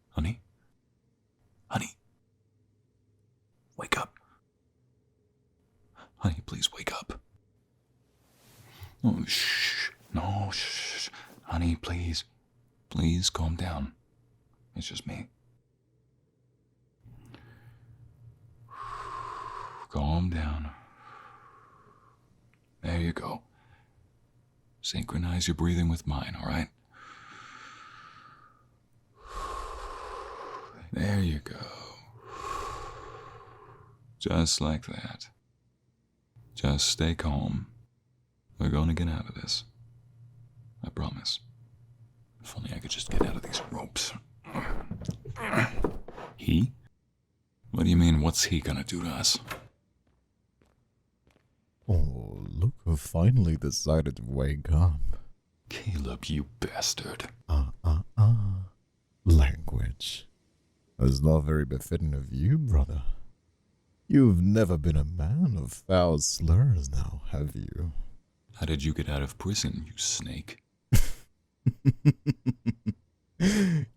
Honey? Honey? Wake up. Honey, please wake up. Oh, shh. No, shh. Honey, please. Please calm down. It's just me. Calm down. There you go. Synchronize your breathing with mine, all right? There you go. Just like that. Just stay calm. We're gonna get out of this. I promise. If only I could just get out of these ropes. He? What do you mean, what's he gonna do to us? Oh, look who finally decided to wake up. Caleb, you bastard. Language. That's not very befitting of you, brother. You've never been a man of foul slurs now, have you? How did you get out of prison, you snake?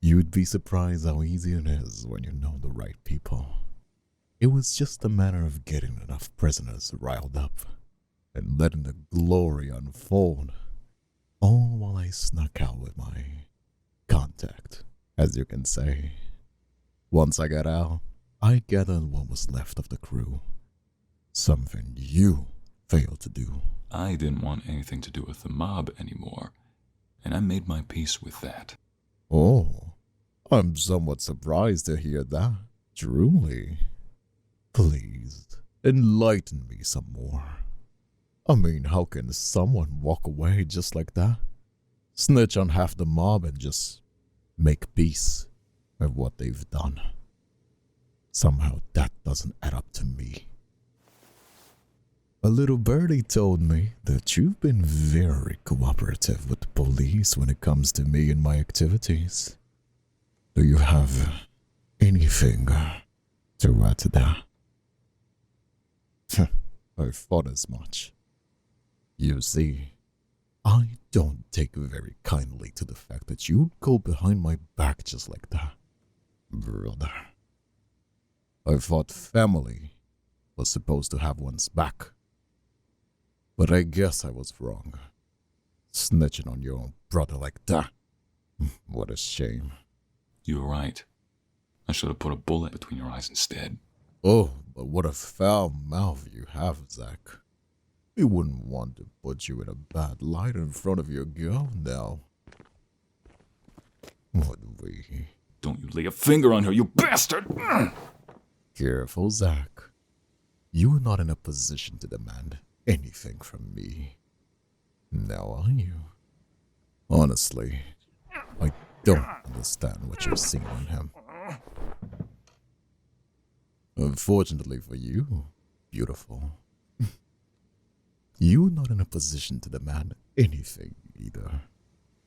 You'd be surprised how easy it is when you know the right people. It was just a matter of getting enough prisoners riled up and letting the glory unfold, all while I snuck out with my contact, as you can say. Once I got out, I gathered what was left of the crew. Something you failed to do. I didn't want anything to do with the mob anymore, and I made my peace with that. Oh, I'm somewhat surprised to hear that, truly. Please, enlighten me some more. I mean, how can someone walk away just like that? Snitch on half the mob and just make peace with what they've done. Somehow that doesn't add up to me. A little birdie told me that you've been very cooperative with the police when it comes to me and my activities. Do you have anything to add to that? I thought as much. You see, I don't take very kindly to the fact that you'd go behind my back just like that, brother. I thought family was supposed to have one's back. But I guess I was wrong. Snitching on your own brother like that. What a shame. You were right. I should have put a bullet between your eyes instead. Oh, but what a foul mouth you have, Zach. We wouldn't want to put you in a bad light in front of your girl now. Would we? Don't you lay a finger on her, you bastard! Careful, Zach. You are not in a position to demand anything from me. Now are you? Honestly, I don't understand what you're seeing in him. Unfortunately for you, beautiful, you're not in a position to demand anything either.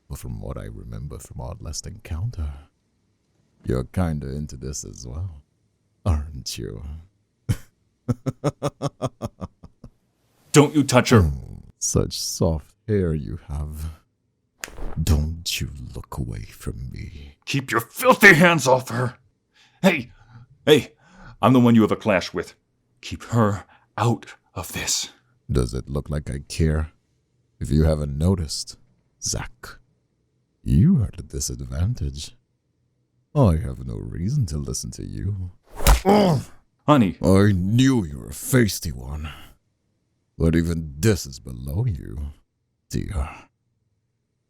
But from what I remember from our last encounter, you're kinda into this as well, aren't you? Don't you touch her! Oh, such soft hair you have. Don't you look away from me. Keep your filthy hands off her! Hey! I'm the one you have a clash with. Keep her out of this. Does it look like I care? If you haven't noticed, Zach, you are at a disadvantage. I have no reason to listen to you. Honey. I knew you were a feisty one. But even this is below you, dear.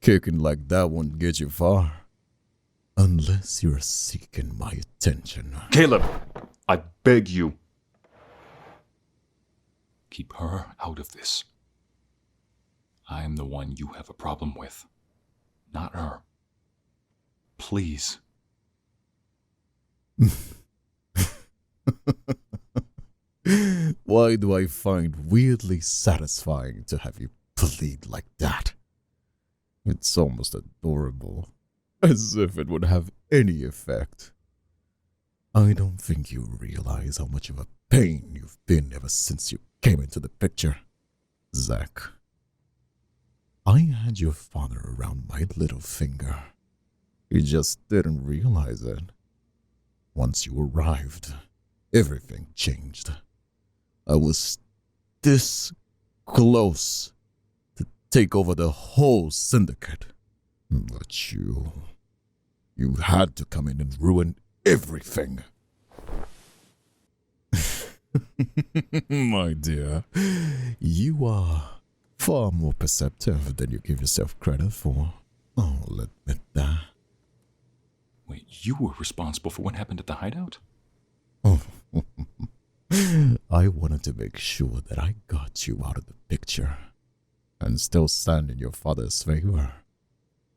Kicking like that won't get you far. Unless you're seeking my attention. Caleb, I beg you. Keep her out of this. I am the one you have a problem with, not her. Please. Why do I find weirdly satisfying to have you plead like that? It's almost adorable, as if it would have any effect. I don't think you realize how much of a pain you've been ever since you came into the picture, Zach. I had your father around my little finger. He just didn't realize it. Once you arrived, everything changed. I was this close to take over the whole syndicate. But you had to come in and ruin everything. My dear, you are far more perceptive than you give yourself credit for. I'll admit that. Wait, you were responsible for what happened at the hideout? I wanted to make sure that I got you out of the picture and still stand in your father's favor.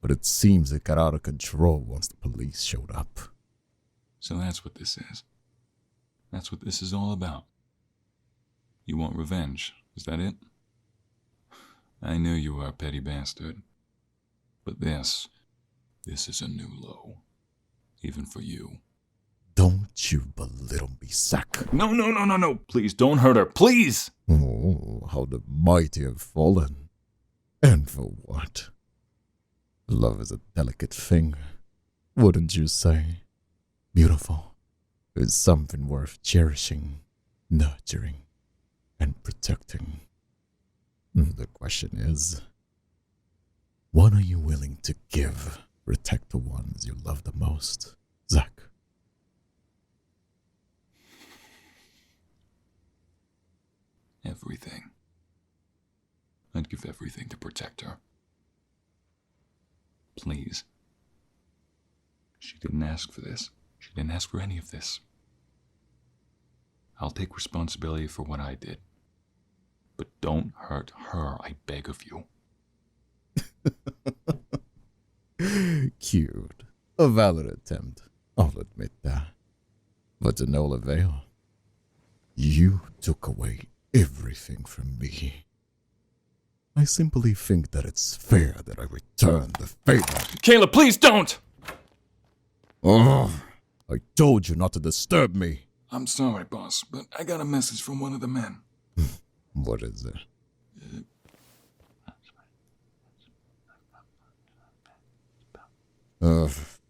But it seems it got out of control once the police showed up. So that's what this is. That's what this is all about. You want revenge, is that it? I knew you were a petty bastard. But this is a new low. Even for you. Don't you belittle me, Zack. No. Please, don't hurt her. Please! Oh, how the mighty have fallen. And for what? Love is a delicate thing, wouldn't you say? Beautiful is something worth cherishing, nurturing, and protecting. The question is, what are you willing to give, protect the ones you love the most, Zack? Everything. I'd give everything to protect her. Please. She didn't ask for this. She didn't ask for any of this. I'll take responsibility for what I did. But don't hurt her, I beg of you. Cute. A valid attempt, I'll admit that. But to no avail. You took away everything from me. I simply think that it's fair that I return the favor. Kayla, please don't! Oh, I told you not to disturb me. I'm sorry, boss, but I got a message from one of the men. What is it?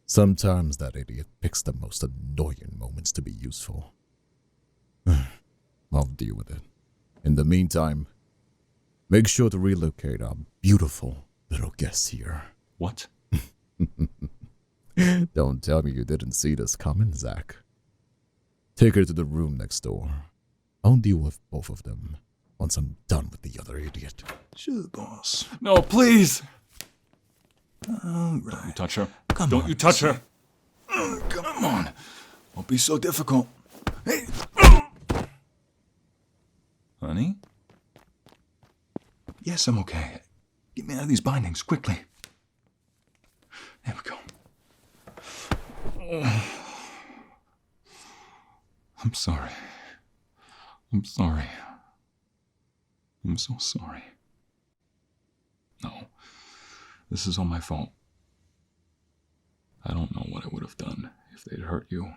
Sometimes that idiot picks the most annoying moments to be useful. I'll deal with it. In the meantime, make sure to relocate our beautiful little guest here. What? Don't tell me you didn't see this coming, Zack. Take her to the room next door. I'll deal with both of them once I'm done with the other idiot. Sure, boss. No, please! All Don't you right. touch her. Come Don't on, you touch her! Come on. Don't be so difficult. Hey. Honey? Yes, I'm okay. Get me out of these bindings, quickly. There we go. I'm sorry. I'm sorry. I'm so sorry. No. This is all my fault. I don't know what I would have done if they'd hurt you.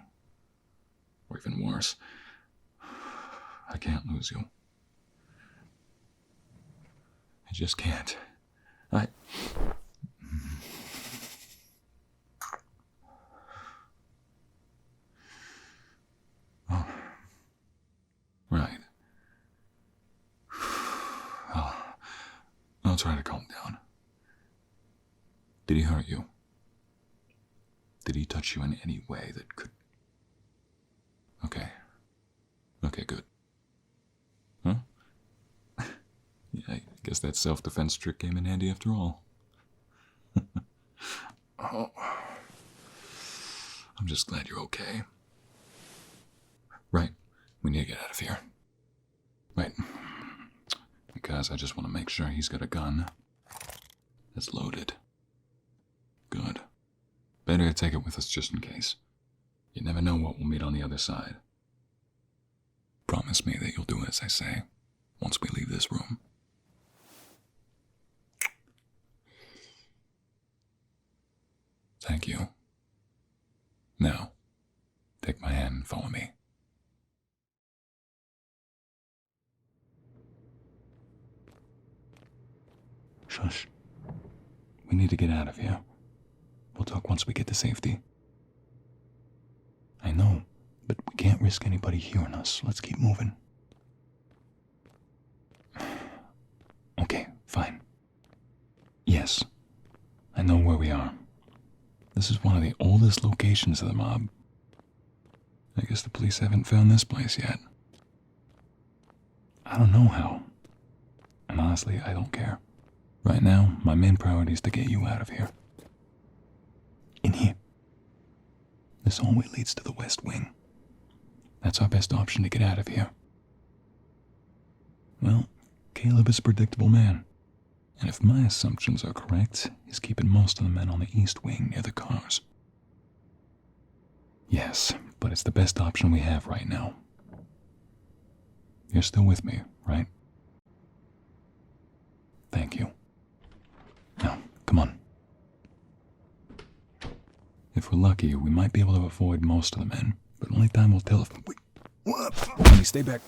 Or even worse. I can't lose you. I just can't. Oh. Right. I'll try to calm down. Did he hurt you? Did he touch you in any way that could... Okay. Okay, good. Huh? Yeah, I guess that self-defense trick came in handy after all. Oh. I'm just glad you're okay. Right. We need to get out of here. Right. Because I just want to make sure he's got a gun that's loaded. Good. Better to take it with us just in case. You never know what we'll meet on the other side. Promise me that you'll do as I say once we leave this room. Thank you. Now, take my hand and follow me. Shush. We need to get out of here. We'll talk once we get to safety. I know, but we can't risk anybody hearing us. Let's keep moving. Okay, fine. Yes, I know where we are. This is one of the oldest locations of the mob. I guess the police haven't found this place yet. I don't know how. And honestly, I don't care. Right now, my main priority is to get you out of here. In here. This hallway leads to the west wing. That's our best option to get out of here. Well, Caleb is a predictable man. And if my assumptions are correct, he's keeping most of the men on the east wing near the cars. Yes, but it's the best option we have right now. You're still with me, right? Thank you. Now, come on. If we're lucky, we might be able to avoid most of the men, but only time will tell if... Wait, what? Honey, stay back.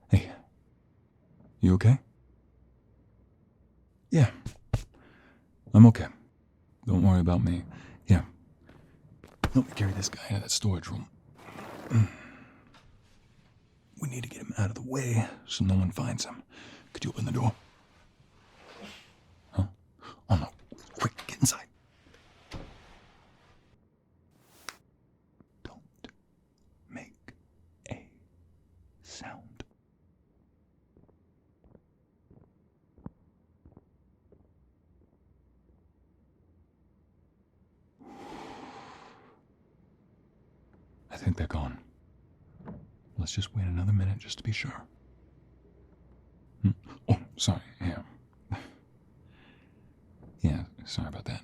Hey, you okay? Yeah, I'm okay. Don't worry about me. Yeah. Help me carry this guy into that storage room. We need to get him out of the way so no one finds him. Could you open the door? Huh? Oh no. Quick, get inside. Don't make a sound. I think they're gone. Let's just wait another minute just to be sure. Oh, sorry, yeah. Yeah, sorry about that.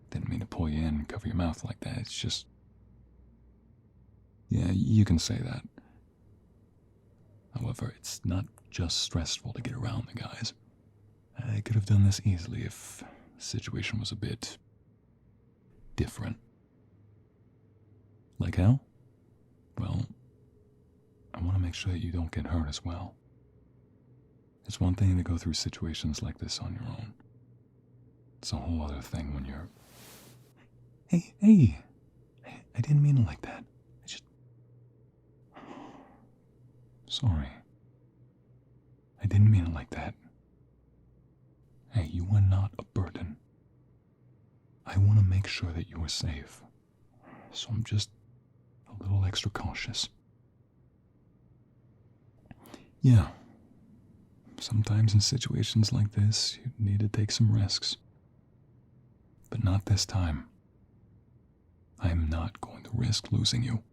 Didn't mean to pull you in and cover your mouth like that. It's just... Yeah, you can say that. However, it's not just stressful to get around the guys. I could have done this easily if the situation was a bit... different. Like how? Well, I want to make sure that you don't get hurt as well. It's one thing to go through situations like this on your own. It's a whole other thing when you're... Hey, I didn't mean it like that. I just... Sorry. I didn't mean it like that. Hey, you are not a burden. I want to make sure that you are safe. So I'm just a little extra cautious. Yeah. Sometimes in situations like this, you need to take some risks. But not this time. I am not going to risk losing you.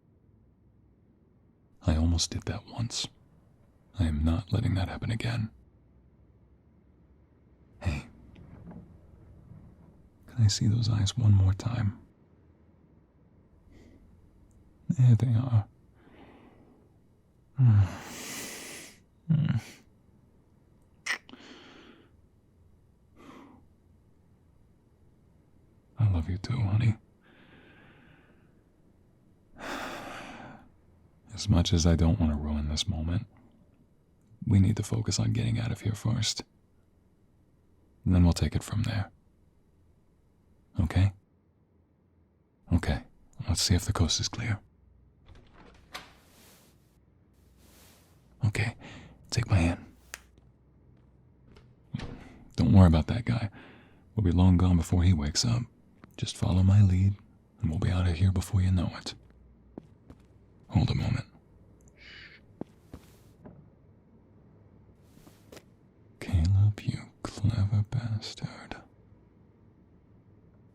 I almost did that once. I am not letting that happen again. Hey. Can I see those eyes one more time? There they are. I love you too, honey. As much as I don't want to ruin this moment, we need to focus on getting out of here first. And then we'll take it from there. Okay? Okay, let's see if the coast is clear. Okay, take my hand. Don't worry about that guy. We'll be long gone before he wakes up. Just follow my lead, and we'll be out of here before you know it. Hold a moment. Caleb, you clever bastard.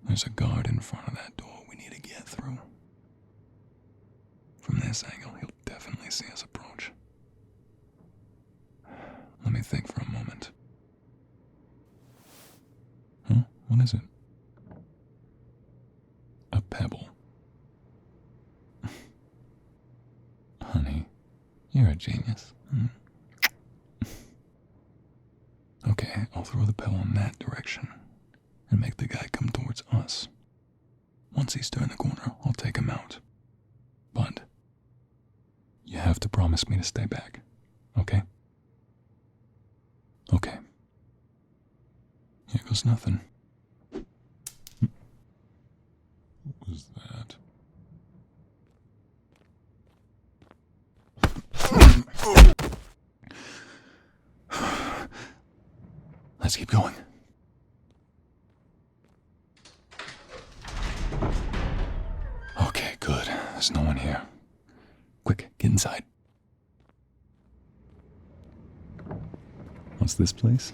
There's a guard in front of that door we need to get through. From this angle, he'll definitely see us approach. Let me think for a moment. Huh? What is it? A pebble. Honey, you're a genius. Okay, I'll throw the pebble in that direction and make the guy come towards us. Once he's turned the corner, I'll take him out. But have to promise me to stay back, okay? Okay. Here goes nothing. What was that? Let's keep going. Okay, good. There's no one here. Quick, get inside. What's this place?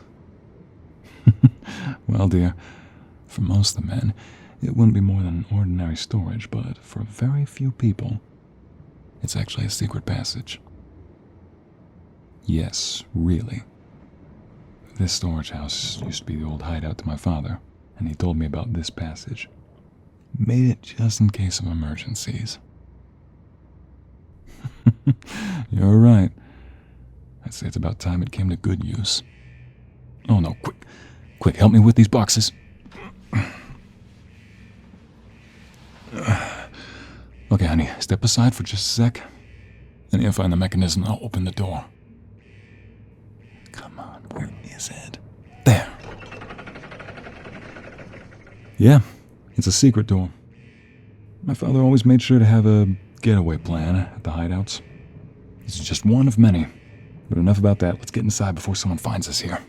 Well, dear, for most of the men, it wouldn't be more than ordinary storage, but for very few people, it's actually a secret passage. Yes, really. This storage house used to be the old hideout to my father, and he told me about this passage. Made it just in case of emergencies. You're right. I'd say it's about time it came to good use. Oh no, quick, help me with these boxes. Okay, honey, step aside for just a sec. I need to find the mechanism that'll open the door. Come on, where is it? There. Yeah, it's a secret door. My father always made sure to have a getaway plan at the hideouts. This is just one of many. But enough about that. Let's get inside before someone finds us here.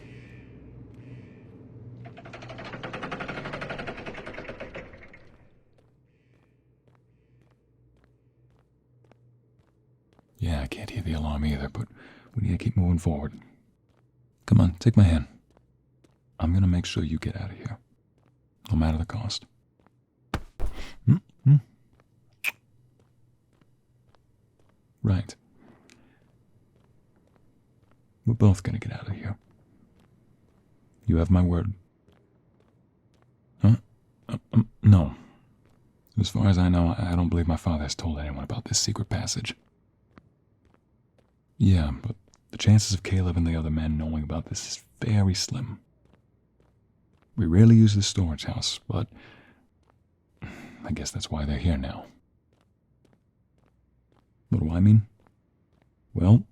Yeah, I can't hear the alarm either, but we need to keep moving forward. Come on, take my hand. I'm gonna make sure you get out of here, no matter the cost. Right. We're both gonna get out of here. You have my word. Huh? No. As far as I know, I don't believe my father has told anyone about this secret passage. Yeah, but the chances of Caleb and the other men knowing about this is very slim. We rarely use this storage house, but I guess that's why they're here now. What do I mean? Well,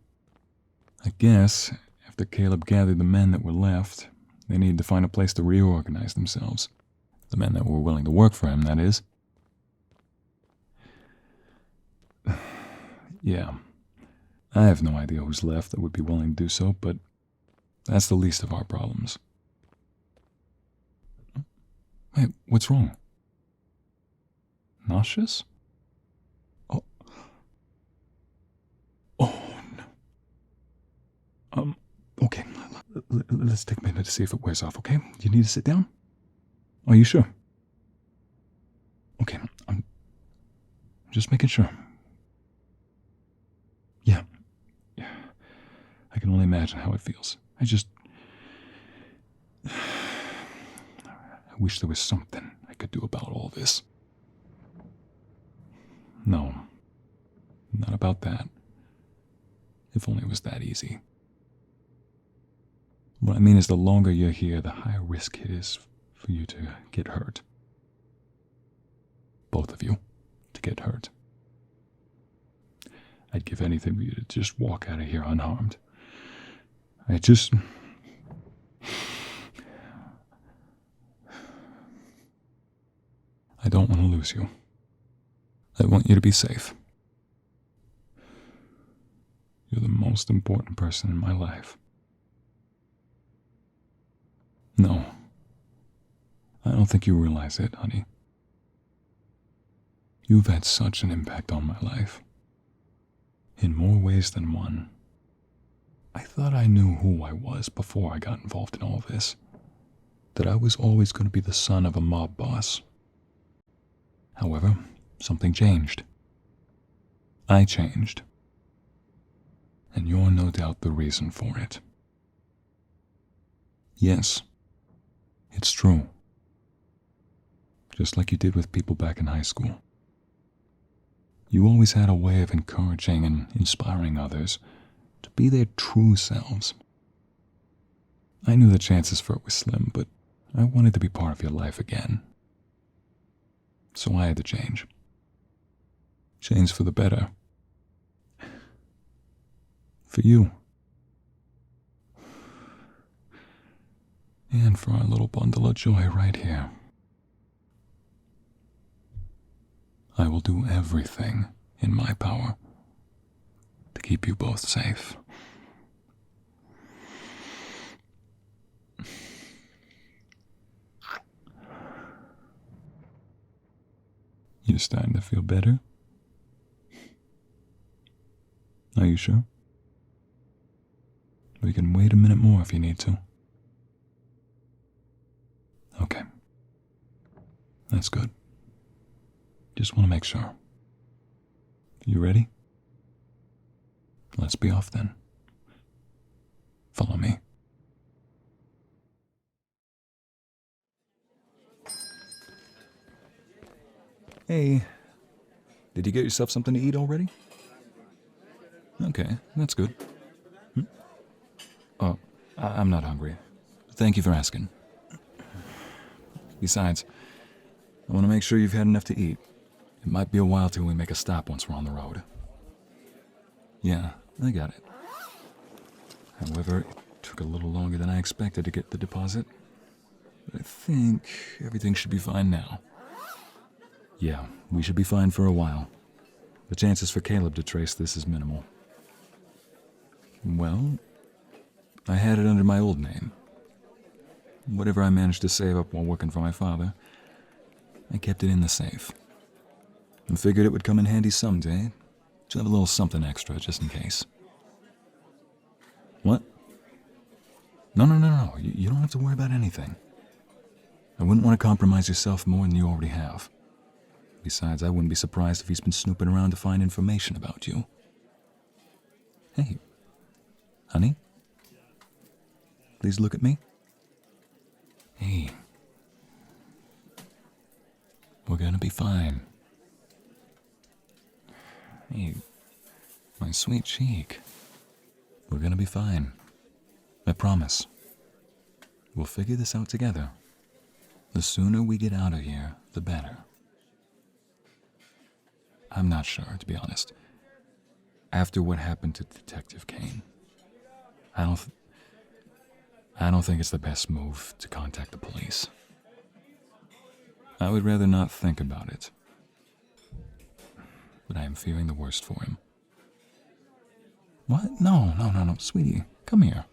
I guess after Caleb gathered the men that were left, they needed to find a place to reorganize themselves. The men that were willing to work for him, that is. Yeah. I have no idea who's left that would be willing to do so, but that's the least of our problems. Wait, what's wrong? Nauseous? Oh no. Okay. Let's take a minute to see if it wears off, okay? You need to sit down? Are you sure? Okay, I'm just making sure. Yeah. I can only imagine how it feels. I wish there was something I could do about all this. No. Not about that. If only it was that easy. What I mean is the longer you're here, the higher risk it is for you to get hurt. Both of you to get hurt. I'd give anything for you to just walk out of here unharmed. I don't want to lose you. I want you to be safe. You're the most important person in my life. No. I don't think you realize it, honey. You've had such an impact on my life. In more ways than one. I thought I knew who I was before I got involved in all this. That I was always going to be the son of a mob boss. However, something changed. I changed. And you're no doubt the reason for it. Yes, it's true. Just like you did with people back in high school. You always had a way of encouraging and inspiring others to be their true selves. I knew the chances for it were slim, but I wanted to be part of your life again. So I had to change. Change for the better. For you. And for our little bundle of joy right here. I will do everything in my power to keep you both safe. You're starting to feel better? Are you sure? We can wait a minute more if you need to. Okay. That's good. Just want to make sure. You ready? Let's be off then. Follow me. Hey, did you get yourself something to eat already? Okay, that's good. Oh, I'm not hungry. Thank you for asking. Besides, I want to make sure you've had enough to eat. It might be a while till we make a stop once we're on the road. Yeah, I got it. However, it took a little longer than I expected to get the deposit. But I think everything should be fine now. Yeah, we should be fine for a while. The chances for Caleb to trace this is minimal. Well, I had it under my old name. Whatever I managed to save up while working for my father, I kept it in the safe. And figured it would come in handy someday to have a little something extra just in case. What? No. You don't have to worry about anything. I wouldn't want to compromise yourself more than you already have. Besides, I wouldn't be surprised if he's been snooping around to find information about you. Hey, honey? Please look at me. Hey. We're gonna be fine. Hey, my sweet cheek. We're gonna be fine. I promise. We'll figure this out together. The sooner we get out of here, the better. I'm not sure, to be honest. After what happened to Detective Kane, I don't think it's the best move to contact the police. I would rather not think about it. But I am fearing the worst for him. What? No, sweetie. Come here.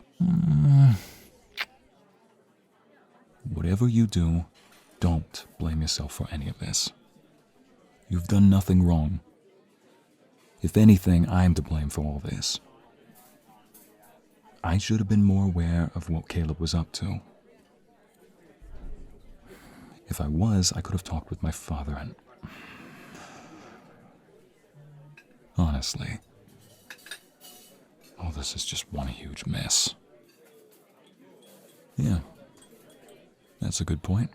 Whatever you do, don't blame yourself for any of this. You've done nothing wrong. If anything, I'm to blame for all this. I should have been more aware of what Caleb was up to. If I was, I could have talked with my father and... Honestly, all this is just one huge mess. Yeah, that's a good point.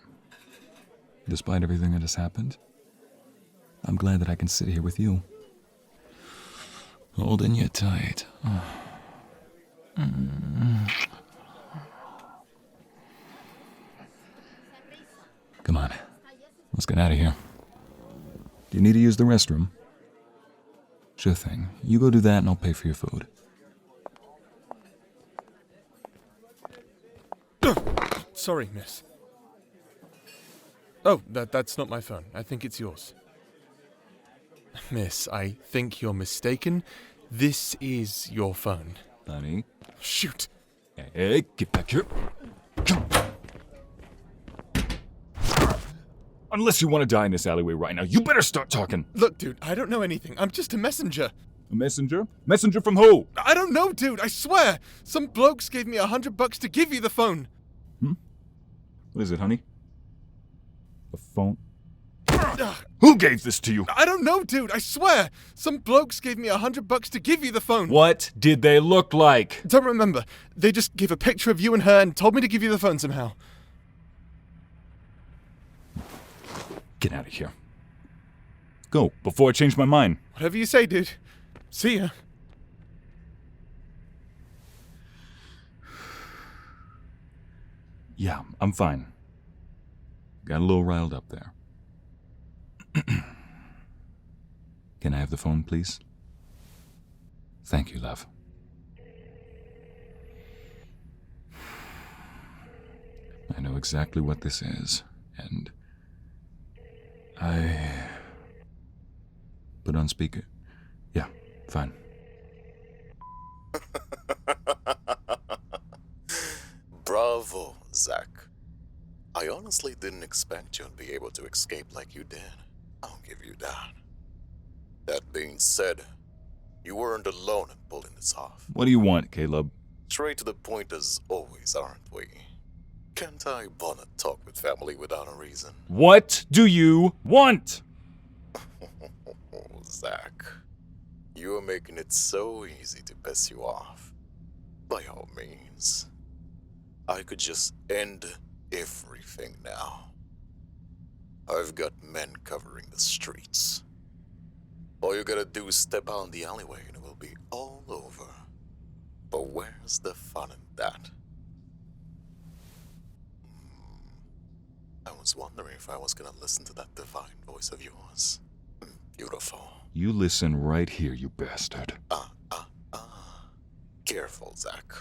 Despite everything that has happened, I'm glad that I can sit here with you, holding you tight. Come on, let's get out of here. Do you need to use the restroom? Sure thing. You go do that and I'll pay for your food. Sorry, miss. Oh, that's not my phone. I think it's yours. Miss, I think you're mistaken. This is your phone. Honey? Shoot! Hey, get back here. Come. Unless you want to die in this alleyway right now, you better start talking. Look, dude, I don't know anything. I'm just a messenger. A messenger? Messenger from who? I don't know, dude. I swear. Some blokes gave me $100 to give you the phone. What is it, honey? A phone? Who gave this to you? I don't know, dude. I swear. Some blokes gave me $100 to give you the phone. What did they look like? Don't remember. They just gave a picture of you and her and told me to give you the phone somehow. Get out of here. Go, before I change my mind. Whatever you say, dude. See ya. Yeah, I'm fine. Got a little riled up there. Can I have the phone, please? Thank you, love. I know exactly what this is, and Put on speaker. Yeah, fine. Bravo, Zach. I honestly didn't expect you'd be able to escape like you did. I'll give you that. That being said, you weren't alone in pulling this off. What do you want, Caleb? Straight to the point as always, aren't we? Can't I wanna talk with family without a reason? What do you want? Oh, Zach. You are making it so easy to piss you off. By all means. I could just end everything now. I've got men covering the streets. All you gotta do is step out in the alleyway and it will be all over. But where's the fun in that? I was wondering if I was gonna listen to that divine voice of yours. Beautiful. You listen right here, you bastard. Careful, Zach.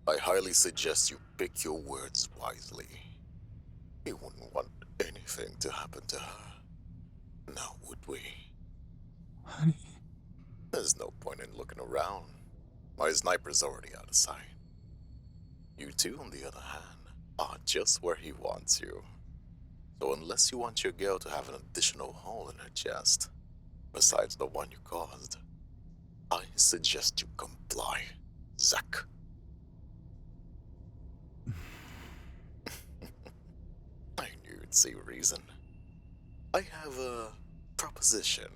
I highly suggest you pick your words wisely. We wouldn't want anything to happen to her. Now, would we? Honey. There's no point in looking around. My sniper's already out of sight. You two, on the other hand, are just where he wants you. So unless you want your girl to have an additional hole in her chest, besides the one you caused, I suggest you comply, Zach. I knew you'd see reason. I have a proposition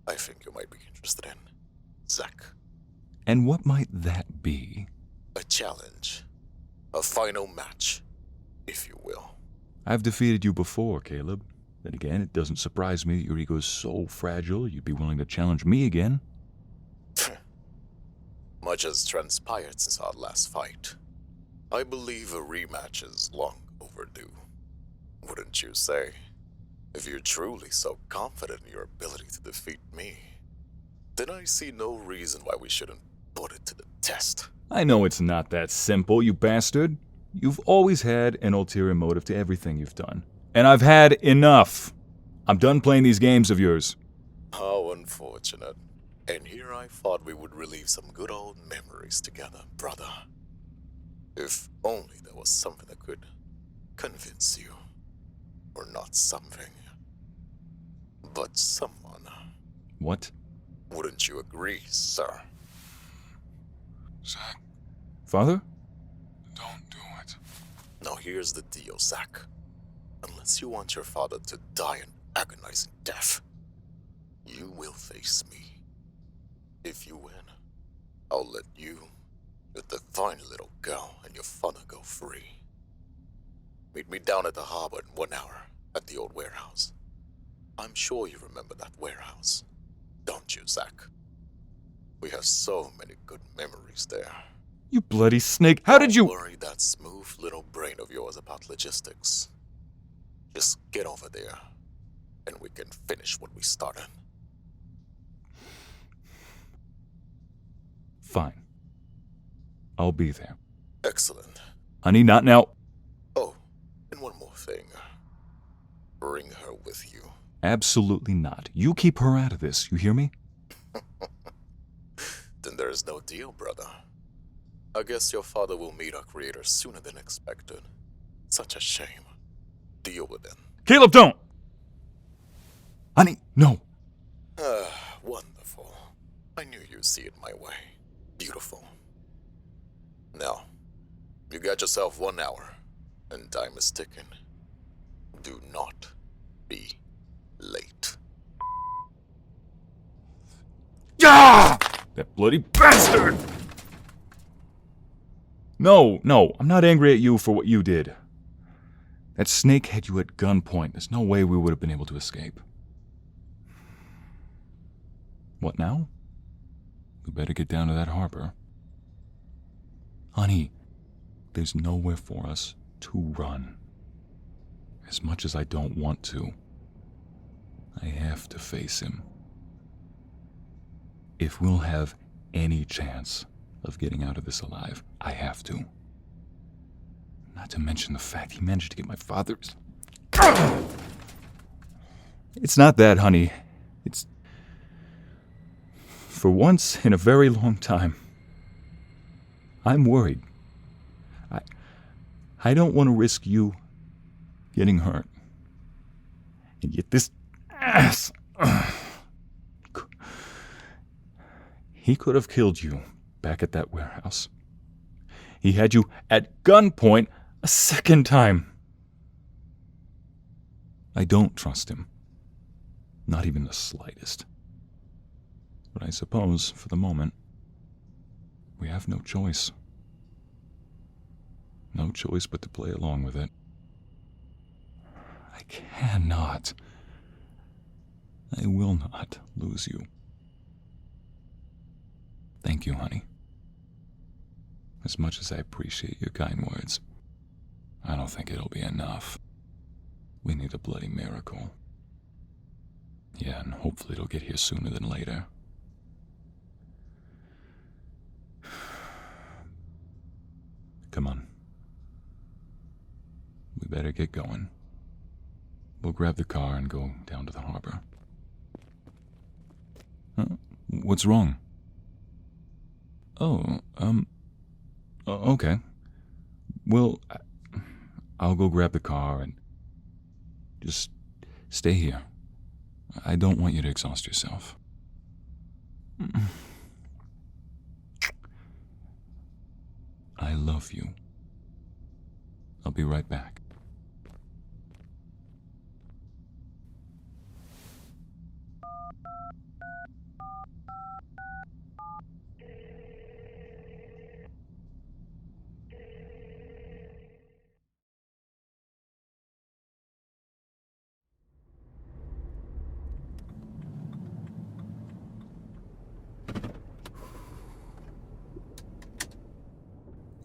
I think you might be interested in, Zach. And what might that be? A challenge. A final match, if you will. I've defeated you before, Caleb. Then again, it doesn't surprise me that your ego is so fragile you'd be willing to challenge me again. Much has transpired since our last fight. I believe a rematch is long overdue. Wouldn't you say? If you're truly so confident in your ability to defeat me, then I see no reason why we shouldn't put it to the test. I know it's not that simple, you bastard. You've always had an ulterior motive to everything you've done. And I've had enough. I'm done playing these games of yours. How unfortunate. And here I thought we would relive some good old memories together, brother. If only there was something that could convince you. Or not something, but someone. What? Wouldn't you agree, sir? Zach, Father? don't do it. Now here's the deal, Zach. Unless you want your father to die an agonizing death, you will face me. If you win, I'll let you, with the fine little girl and your father go free. Meet me down at the harbor in 1 hour at the old warehouse. I'm sure you remember that warehouse, don't you, Zach? We have so many good memories there. You bloody snake. How did you— Don't worry that smooth little brain of yours about logistics. Just get over there, and we can finish what we started. Fine. I'll be there. Excellent. Honey, not now. Oh, and one more thing. Bring her with you. Absolutely not. You keep her out of this, you hear me? Then there's no deal, brother. I guess your father will meet our creator sooner than expected. Such a shame. Deal with it. Caleb, don't! Honey, no. Wonderful. I knew you'd see it my way. Beautiful. Now, you got yourself 1 hour, and time is ticking. Do not be late. Ah! That bloody bastard! No, I'm not angry at you for what you did. That snake had you at gunpoint. There's no way we would have been able to escape. What now? We better get down to that harbor. Honey, there's nowhere for us to run. As much as I don't want to, I have to face him. If we'll have any chance of getting out of this alive, I have to. Not to mention the fact he managed to get my father's... It's not that, honey. It's... For once in a very long time, I'm worried. I don't want to risk you getting hurt. And yet this ass... He could have killed you back at that warehouse. He had you at gunpoint a second time. I don't trust him. Not even the slightest. But I suppose, for the moment, we have no choice. No choice but to play along with it. I cannot. I will not lose you. Thank you, honey. As much as I appreciate your kind words, I don't think it'll be enough. We need a bloody miracle. Yeah, and hopefully it'll get here sooner than later. Come on. We better get going. We'll grab the car and go down to the harbor. Huh? What's wrong? Oh, okay. Well, I'll go grab the car and just stay here. I don't want you to exhaust yourself. I love you. I'll be right back.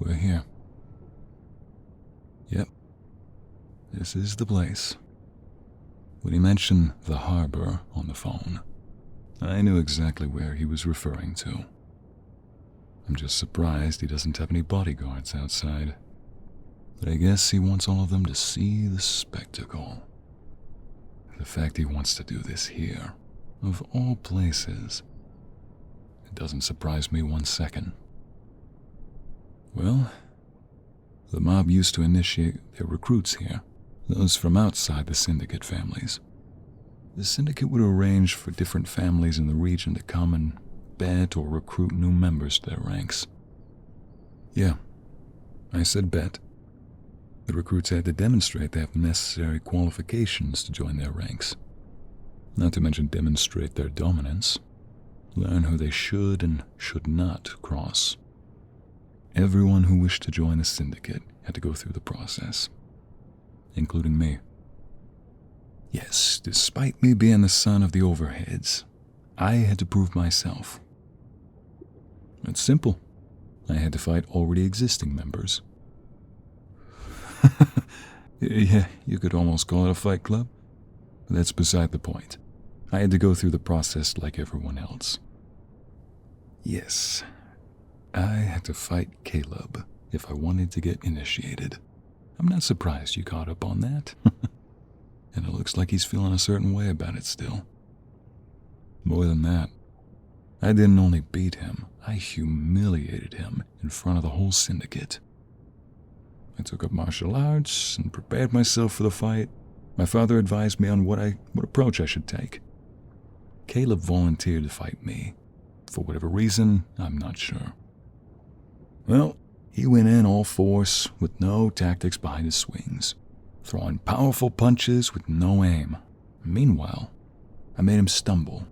We're here. Yep. This is the place. When he mentioned the harbor on the phone, I knew exactly where he was referring to. I'm just surprised he doesn't have any bodyguards outside. But I guess he wants all of them to see the spectacle. The fact he wants to do this here, of all places, it doesn't surprise me one second. Well, the mob used to initiate their recruits here, those from outside the syndicate families. The syndicate would arrange for different families in the region to come and bet or recruit new members to their ranks. Yeah, I said bet. The recruits had to demonstrate they have the necessary qualifications to join their ranks. Not to mention demonstrate their dominance, learn who they should and should not cross. Everyone who wished to join the syndicate had to go through the process, including me. Yes, despite me being the son of the overheads, I had to prove myself. It's simple. I had to fight already existing members. Yeah, you could almost call it a fight club. But that's beside the point. I had to go through the process like everyone else. Yes, I had to fight Caleb if I wanted to get initiated. I'm not surprised you caught up on that. And it looks like he's feeling a certain way about it still. More than that, I didn't only beat him, I humiliated him in front of the whole syndicate. I took up martial arts and prepared myself for the fight. My father advised me on what approach I should take. Caleb volunteered to fight me. For whatever reason, I'm not sure. Well, he went in all force with no tactics behind his swings, throwing powerful punches with no aim. Meanwhile, I made him stumble.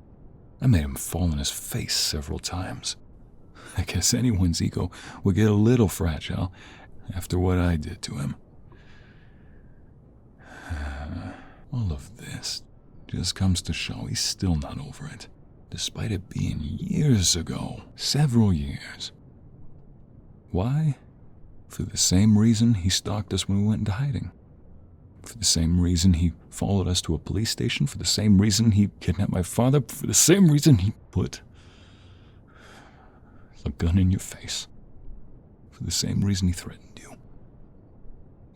I made him fall on his face several times. I guess anyone's ego would get a little fragile after what I did to him. All of this just comes to show he's still not over it, despite it being years ago, several years. Why? For the same reason he stalked us when we went into hiding. For the same reason he followed us to a police station. For the same reason he kidnapped my father. For the same reason he put a gun in your face. For the same reason he threatened you.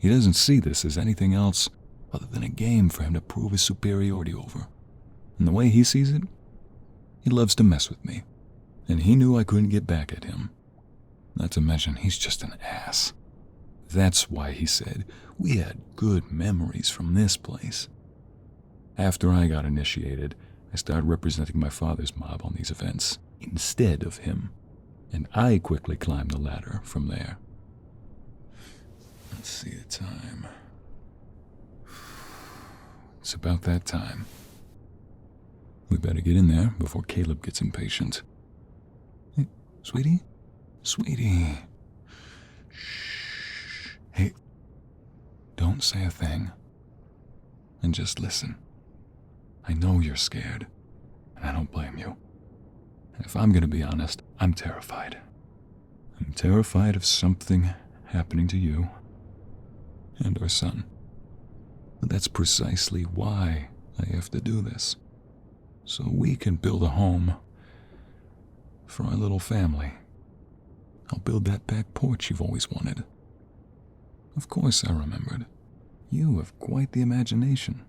He doesn't see this as anything else other than a game for him to prove his superiority over. And the way he sees it, he loves to mess with me. And he knew I couldn't get back at him. Not to mention, he's just an ass. That's why he said we had good memories from this place. After I got initiated, I started representing my father's mob on these events instead of him. And I quickly climbed the ladder from there. Let's see the time. It's about that time. We better get in there before Caleb gets impatient. Hey, sweetie? Sweetie. Shh. Hey, don't say a thing. And just listen. I know you're scared, and I don't blame you. And if I'm gonna be honest, I'm terrified. I'm terrified of something happening to you and our son. But that's precisely why I have to do this. So we can build a home for our little family. I'll build that back porch you've always wanted. Of course I remembered. You have quite the imagination.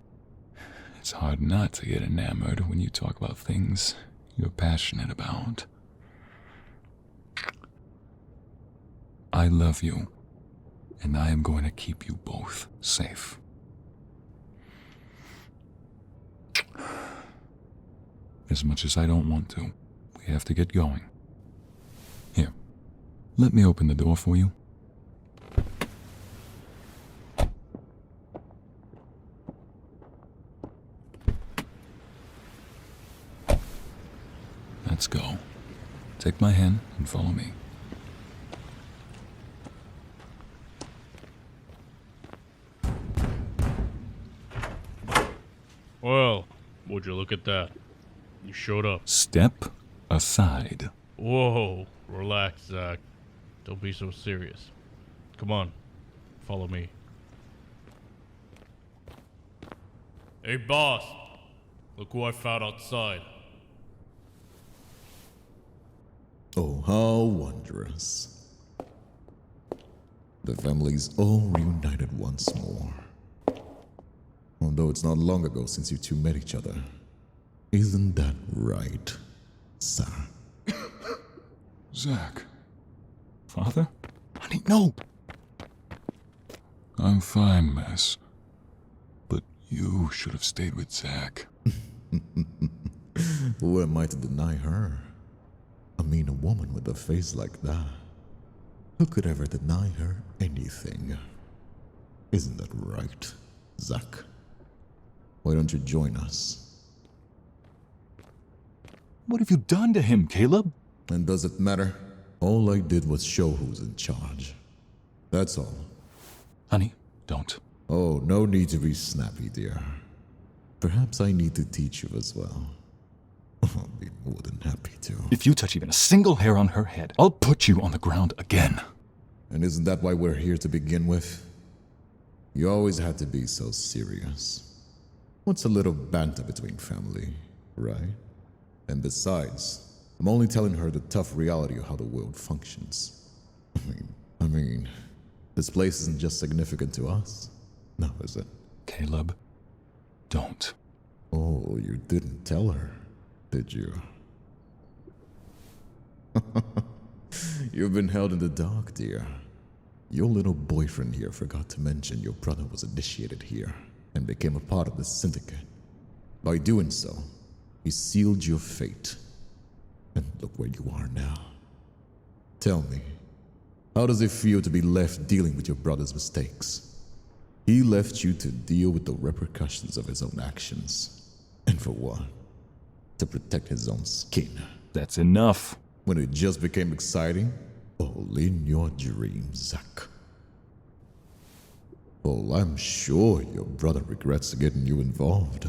It's hard not to get enamored when you talk about things you're passionate about. I love you, and I am going to keep you both safe. As much as I don't want to, we have to get going. Here, let me open the door for you. Let's go. Take my hand and follow me. Well, would you look at that? You showed up. Step aside. Whoa, relax, Zach. Don't be so serious. Come on, follow me. Hey, boss. Look who I found outside. Oh, how wondrous. The family's all reunited once more. Although it's not long ago since you two met each other. Isn't that right, sir? Zach. Father? Honey, no! I'm fine, miss. But you should have stayed with Zach. Who am I to deny her? I mean, a woman with a face like that. Who could ever deny her anything? Isn't that right, Zach? Why don't you join us? What have you done to him, Caleb? And does it matter? All I did was show who's in charge. That's all. Honey, don't. Oh, no need to be snappy, dear. Perhaps I need to teach you as well. I'll be more than happy to. If you touch even a single hair on her head, I'll put you on the ground again. And isn't that why we're here to begin with? You always had to be so serious. What's a little banter between family, right? And besides, I'm only telling her the tough reality of how the world functions. I mean, this place isn't just significant to us. No, is it? Caleb, don't. Oh, you didn't tell her, did you? You've been held in the dark, dear. Your little boyfriend here forgot to mention your brother was initiated here and became a part of the syndicate. By doing so, he sealed your fate. And look where you are now. Tell me, how does it feel to be left dealing with your brother's mistakes? He left you to deal with the repercussions of his own actions. And for what? To protect his own skin. That's enough. When it just became exciting? All in your dreams, Zach. Well, I'm sure your brother regrets getting you involved.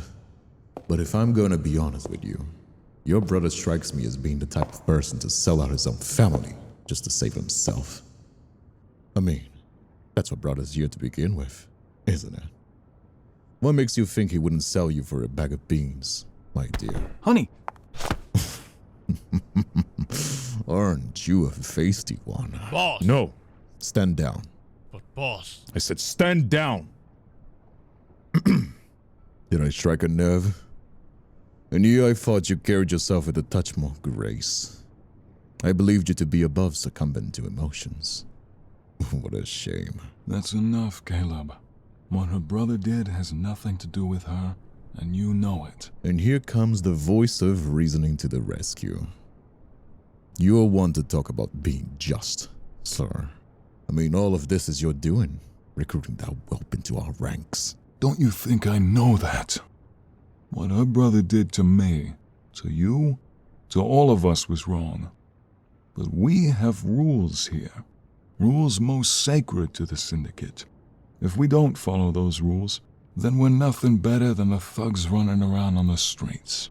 But if I'm gonna be honest with you, your brother strikes me as being the type of person to sell out his own family just to save himself. I mean, that's what brought us here to begin with, isn't it? What makes you think he wouldn't sell you for a bag of beans, my dear? Honey! Aren't you a feisty one? Boss! No. Stand down. But Boss. I said stand down. Did I strike a nerve? And you, I thought you carried yourself with a touch more grace. I believed you to be above succumbing to emotions. What a shame. That's enough, Caleb. What her brother did has nothing to do with her, and you know it. And here comes the voice of reasoning to the rescue. You are one to talk about being just, sir. I mean, all of this is your doing, recruiting that whelp into our ranks. Don't you think I know that? What her brother did to me, to you, to all of us was wrong. But we have rules here. Rules most sacred to the Syndicate. If we don't follow those rules, then we're nothing better than the thugs running around on the streets.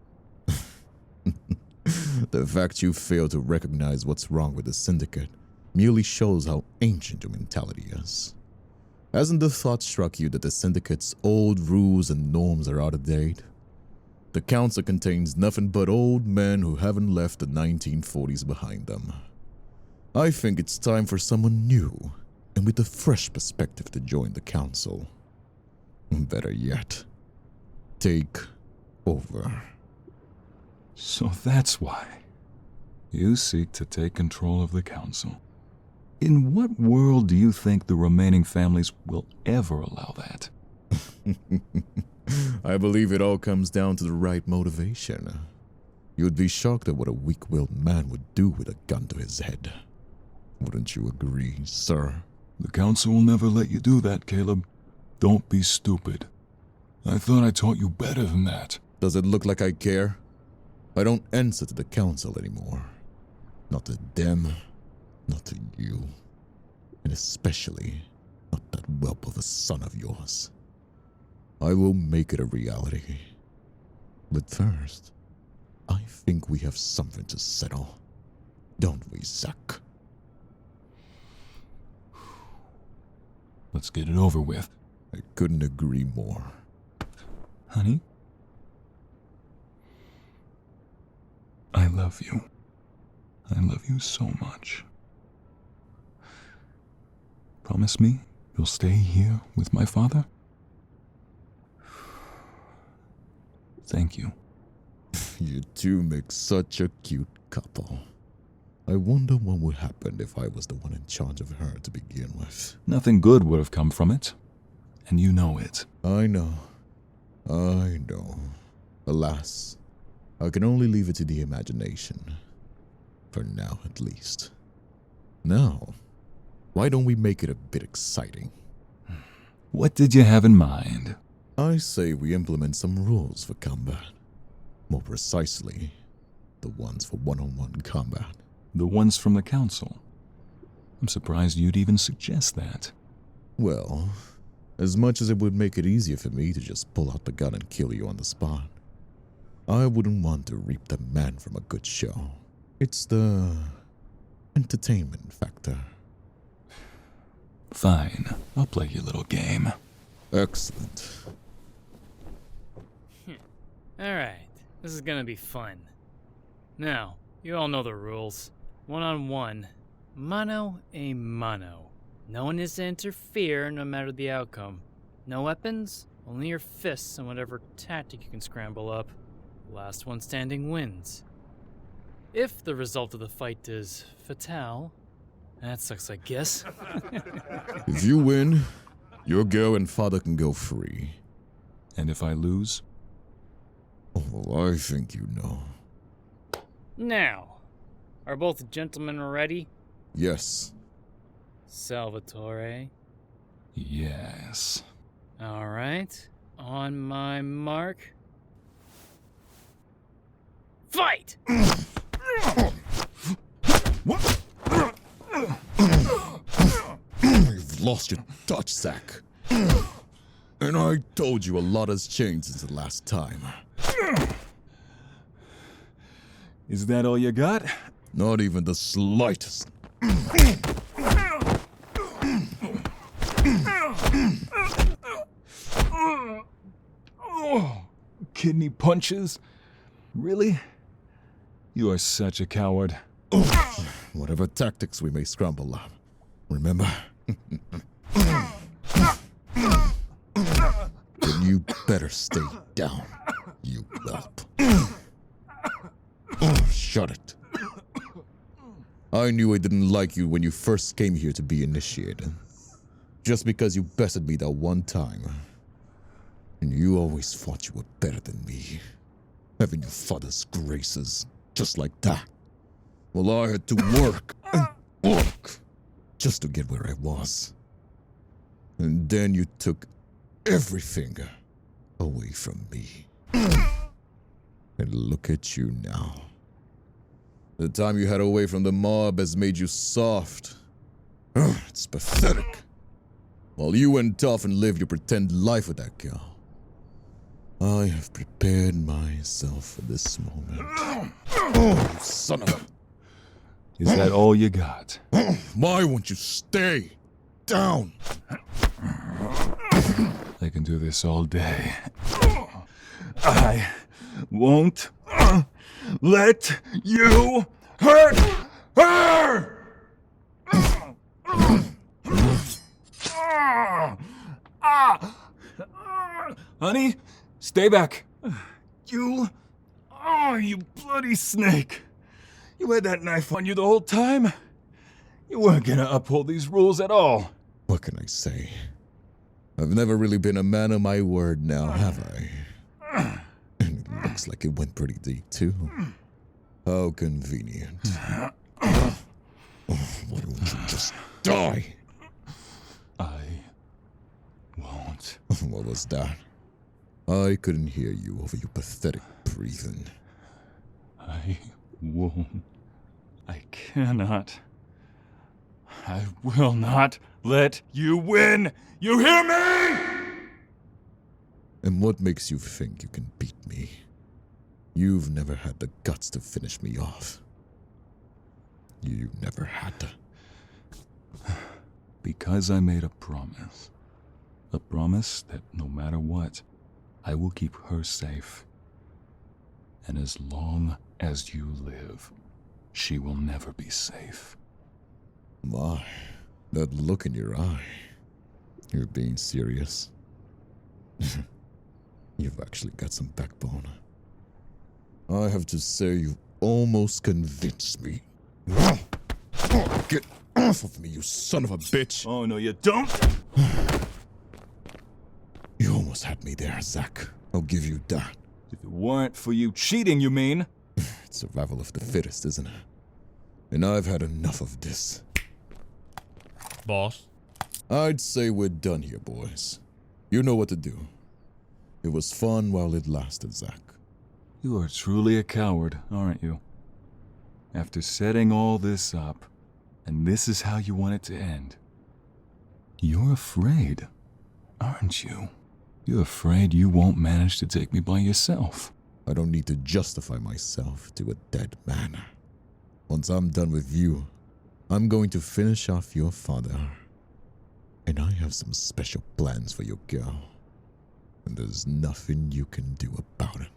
The fact you fail to recognize what's wrong with the Syndicate merely shows how ancient your mentality is. Hasn't the thought struck you that the Syndicate's old rules and norms are out of date? The Council contains nothing but old men who haven't left the 1940s behind them. I think it's time for someone new and with a fresh perspective to join the Council. Better yet, take over. So that's why you seek to take control of the Council. In what world do you think the remaining families will ever allow that? I believe it all comes down to the right motivation. You'd be shocked at what a weak-willed man would do with a gun to his head. Wouldn't you agree, sir? The Council will never let you do that, Caleb. Don't be stupid. I thought I taught you better than that. Does it look like I care? I don't answer to the Council anymore. Not to them, not to you, and especially not that whelp of a son of yours. I will make it a reality. But first, I think we have something to settle. Don't we, Zach? Let's get it over with. I couldn't agree more. Honey? I love you. I love you so much. Promise me you'll stay here with my father? Thank you. You two make such a cute couple. I wonder what would happen if I was the one in charge of her to begin with. Nothing good would have come from it. And you know it. I know. Alas, I can only leave it to the imagination. For now, at least. Now, why don't we make it a bit exciting? What did you have in mind? I say we implement some rules for combat. More precisely, the ones for one-on-one combat. The ones from the Council. I'm surprised you'd even suggest that. Well, as much as it would make it easier for me to just pull out the gun and kill you on the spot, I wouldn't want to reap the man from a good show. It's the entertainment factor. Fine, I'll play your little game. Excellent. Alright, this is gonna be fun. Now, you all know the rules. One-on-one, mano a mano. No one is to interfere no matter the outcome. No weapons, only your fists and whatever tactic you can scramble up. Last one standing wins. If the result of the fight is fatale, that sucks, I guess. If you win, your girl and father can go free. And if I lose? Oh, I think you know. Now, are both gentlemen ready? Yes. Salvatore. Yes. Alright, on my mark. Fight! What? You've lost your touch, Zach. And I told you a lot has changed since the last time. Is that all you got? Not even the slightest. Kidney punches? Really? You are such a coward. Whatever tactics we may scramble up. Remember? You better stay down, you whelp. Shut it. I knew I didn't like you when you first came here to be initiated. Just because you bested me that one time. And you always thought you were better than me. Having your father's graces, just like that. Well, I had to work and work just to get where I was. And then you took everything away from me. And look at you now. The time you had away from the mob has made you soft. It's pathetic. While you went off and lived your pretend life with that girl, I have prepared myself for this moment. Oh, you son of a... Is that all you got? Why won't you stay down? I can do this all day. I won't let you hurt her! Honey, stay back. You bloody snake. You had that knife on you the whole time. You weren't gonna uphold these rules at all. What can I say? I've never really been a man of my word now, have I? And it looks like it went pretty deep, too. How convenient. Why don't you just die? I won't. What was that? I couldn't hear you over your pathetic breathing. I won't. I cannot. I will not let you win! You hear me?! And what makes you think you can beat me? You've never had the guts to finish me off. You never had to. Because I made a promise. A promise that no matter what, I will keep her safe. And as long as you live, she will never be safe. My, that look in your eye. You're being serious. You've actually got some backbone. I have to say, you almost convinced me. Get off of me, you son of a bitch! Oh, no, you don't! You almost had me there, Zach. I'll give you that. If it weren't for you cheating, you mean? It's survival of the fittest, isn't it? And I've had enough of this. Boss. I'd say we're done here, boys. You know what to do. It was fun while it lasted, Zach. You are truly a coward, aren't you? After setting all this up, and this is how you want it to end. You're afraid, aren't you? You're afraid you won't manage to take me by yourself. I don't need to justify myself to a dead man. Once I'm done with you, I'm going to finish off your father. And I have some special plans for your girl. And there's nothing you can do about it.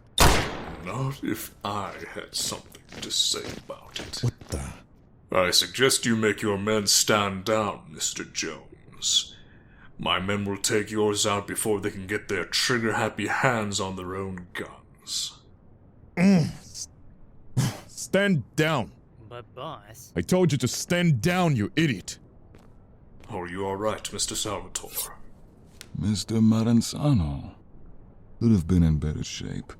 Not if I had something to say about it. What the? I suggest you make your men stand down, Mr. Jones. My men will take yours out before they can get their trigger-happy hands on their own guns. Stand down. But boss... I told you to stand down, you idiot. Are you alright, Mr. Salvatore? Mr. Maranzano. Could have been in better shape,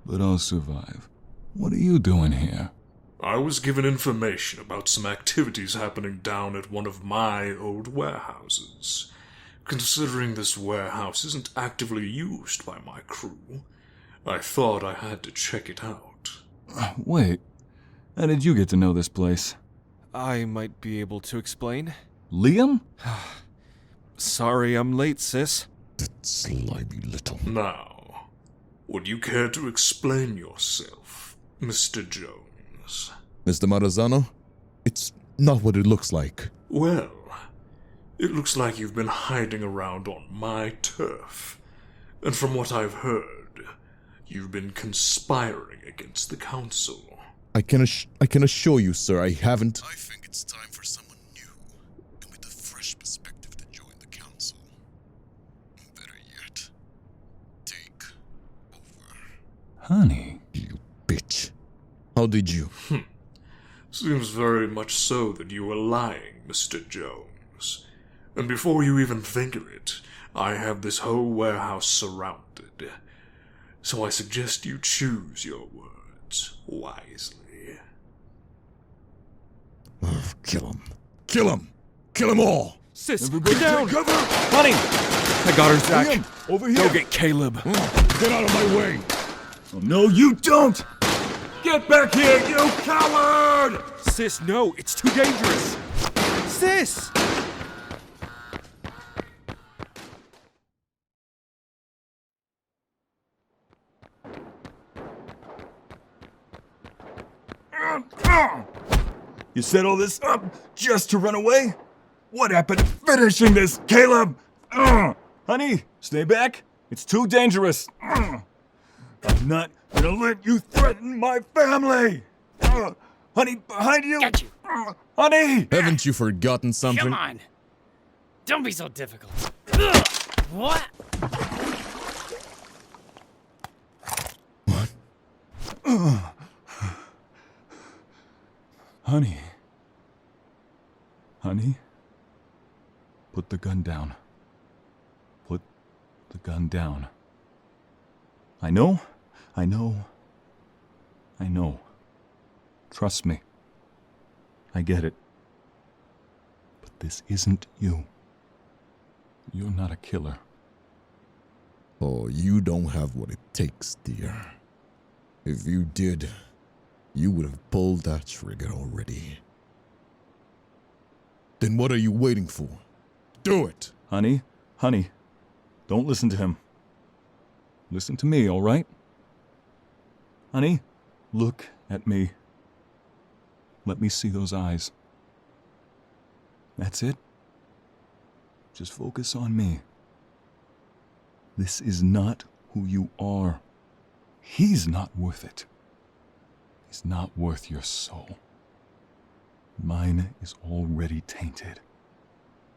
but I'll survive. What are you doing here? I was given information about some activities happening down at one of my old warehouses. Considering this warehouse isn't actively used by my crew, I thought I had to check it out. Wait, how did you get to know this place? I might be able to explain. Liam? Sorry I'm late, sis. That slimy little... Now, would you care to explain yourself, Mr. Jones? Mr. Maranzano, it's not what it looks like. Well, it looks like you've been hiding around on my turf. And from what I've heard, you've been conspiring against the council. I can assure you, sir, I haven't... I think it's time for someone new, and with a fresh perspective to join the council. Better yet, Honey. You bitch. How did you? Seems very much so that you were lying, Mr. Jones. And before you even think of it, I have this whole warehouse surrounded. So I suggest you choose your words wisely. Oh, kill him. Kill him! Kill them all! Sis, Everybody get down! take cover! Honey! I got her, Zach. Liam, over here! Go get Caleb. Get out of my way! Oh, no, you don't! Get back here, you coward! Sis, no, it's too dangerous. Sis! You set all this up just to run away? What happened to finishing this, Caleb? Honey, stay back. It's too dangerous. I'm not gonna let you threaten my family. Honey, behind you. Got you. Honey! Haven't you forgotten something? Come on. Don't be so difficult. Ugh. What? Honey. Honey? Put the gun down. Put the gun down. I know. Trust me. I get it. But this isn't you. You're not a killer. Oh, you don't have what it takes, dear. If you did, you would have pulled that trigger already. Then what are you waiting for? Do it! Honey, don't listen to him. Listen to me, all right? Honey, look at me. Let me see those eyes. That's it. Just focus on me. This is not who you are. He's not worth it. He's not worth your soul. Mine is already tainted.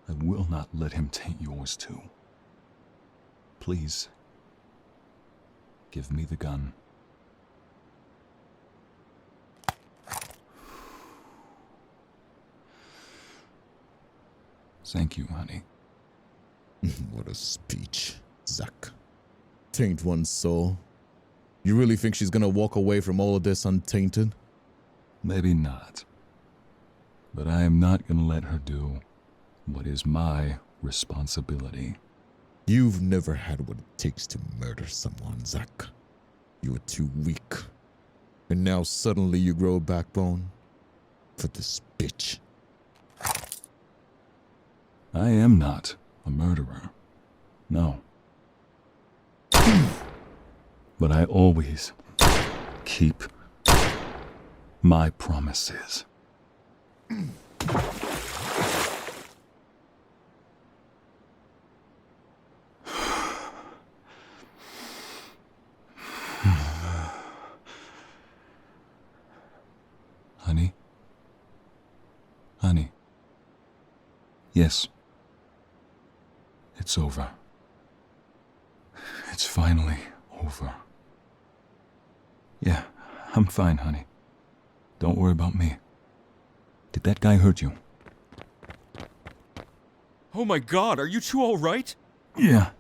I will not let him taint yours too. Please, give me the gun. Thank you, honey. What a speech, Zach. Taint one's soul. You really think she's gonna walk away from all of this untainted? Maybe not. But I am not gonna let her do what is my responsibility. You've never had what it takes to murder someone, Zach. You were too weak. And now suddenly you grow a backbone? For this bitch. I am not a murderer. No. But I always keep my promises. Honey? Honey? Yes. It's over. It's finally over. Yeah, I'm fine, honey. Don't worry about me. Did that guy hurt you? Oh my god, are you two alright? Yeah.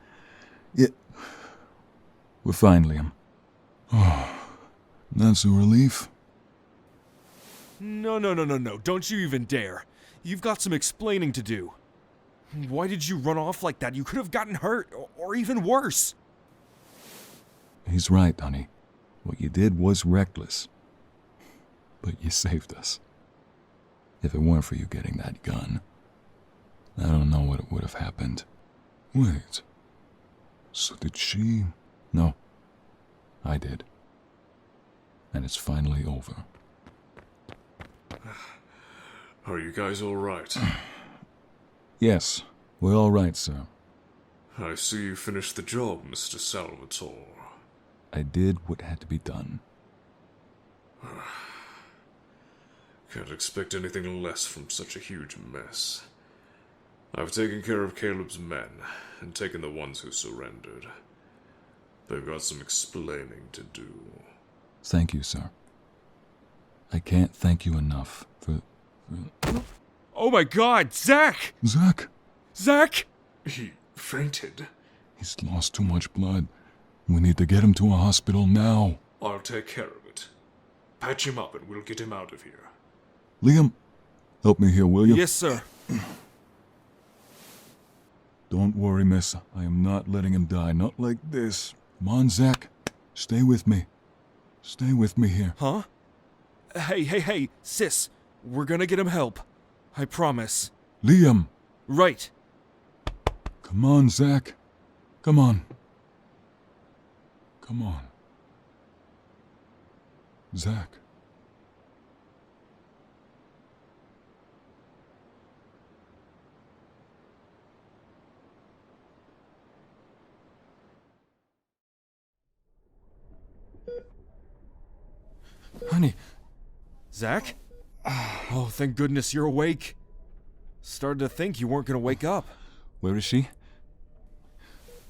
We're fine, Liam. Oh, that's a relief. No, don't you even dare. You've got some explaining to do. Why did you run off like that? You could have gotten hurt, or even worse. He's right, honey. What you did was reckless. But you saved us. If it weren't for you getting that gun, I don't know what would have happened. Wait. So did she? No. I did. And it's finally over. Are you guys alright? Yes, we're all right, sir. I see you finished the job, Mr. Salvatore. I did what had to be done. Can't expect anything less from such a huge mess. I've taken care of Caleb's men, and taken the ones who surrendered. They've got some explaining to do. Thank you, sir. I can't thank you enough for... Oh my god, Zach! Zach! Zach! He fainted. He's lost too much blood. We need to get him to a hospital now. I'll take care of it. Patch him up and we'll get him out of here. Liam, help me here, will you? Yes, sir. Don't worry, miss. I am not letting him die. Not like this. Come on, Zach. Stay with me. Stay with me here. Huh? Hey, sis. We're gonna get him help. I promise. Liam! Right. Come on, Zach. Come on. Come on. Zach. Honey. Zach? Oh, thank goodness you're awake. Started to think you weren't gonna wake up. Where is she?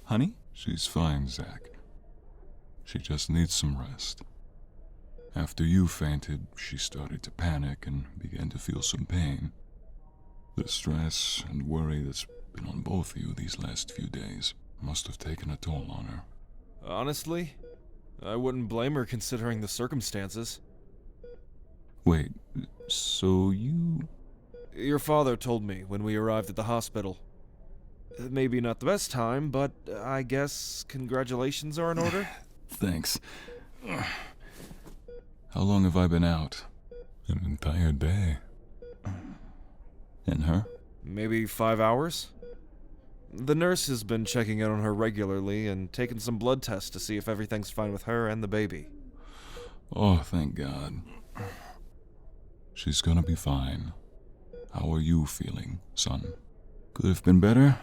Honey? She's fine, Zach. She just needs some rest. After you fainted, she started to panic and began to feel some pain. The stress and worry that's been on both of you these last few days must have taken a toll on her. Honestly, I wouldn't blame her considering the circumstances. Wait, so you... Your father told me when we arrived at the hospital. Maybe not the best time, but I guess congratulations are in order? Thanks. How long have I been out? An entire day. And her? Maybe 5 hours? The nurse has been checking in on her regularly and taking some blood tests to see if everything's fine with her and the baby. Oh, thank God. She's gonna be fine. How are you feeling, son? Could have been better?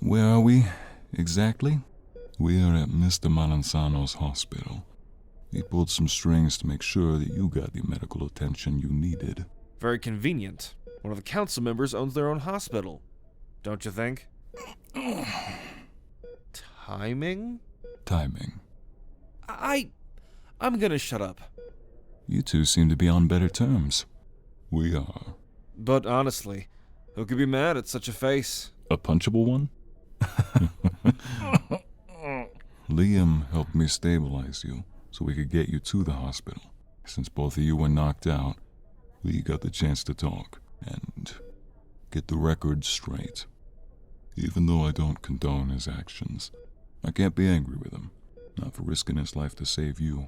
Where are we, exactly? We are at Mr. Maranzano's hospital. He pulled some strings to make sure that you got the medical attention you needed. Very convenient. One of the council members owns their own hospital. Don't you think? Timing? Timing. I'm gonna shut up. You two seem to be on better terms. We are. But honestly, who could be mad at such a face? A punchable one? Liam helped me stabilize you so we could get you to the hospital. Since both of you were knocked out, we got the chance to talk and get the record straight. Even though I don't condone his actions, I can't be angry with him, not for risking his life to save you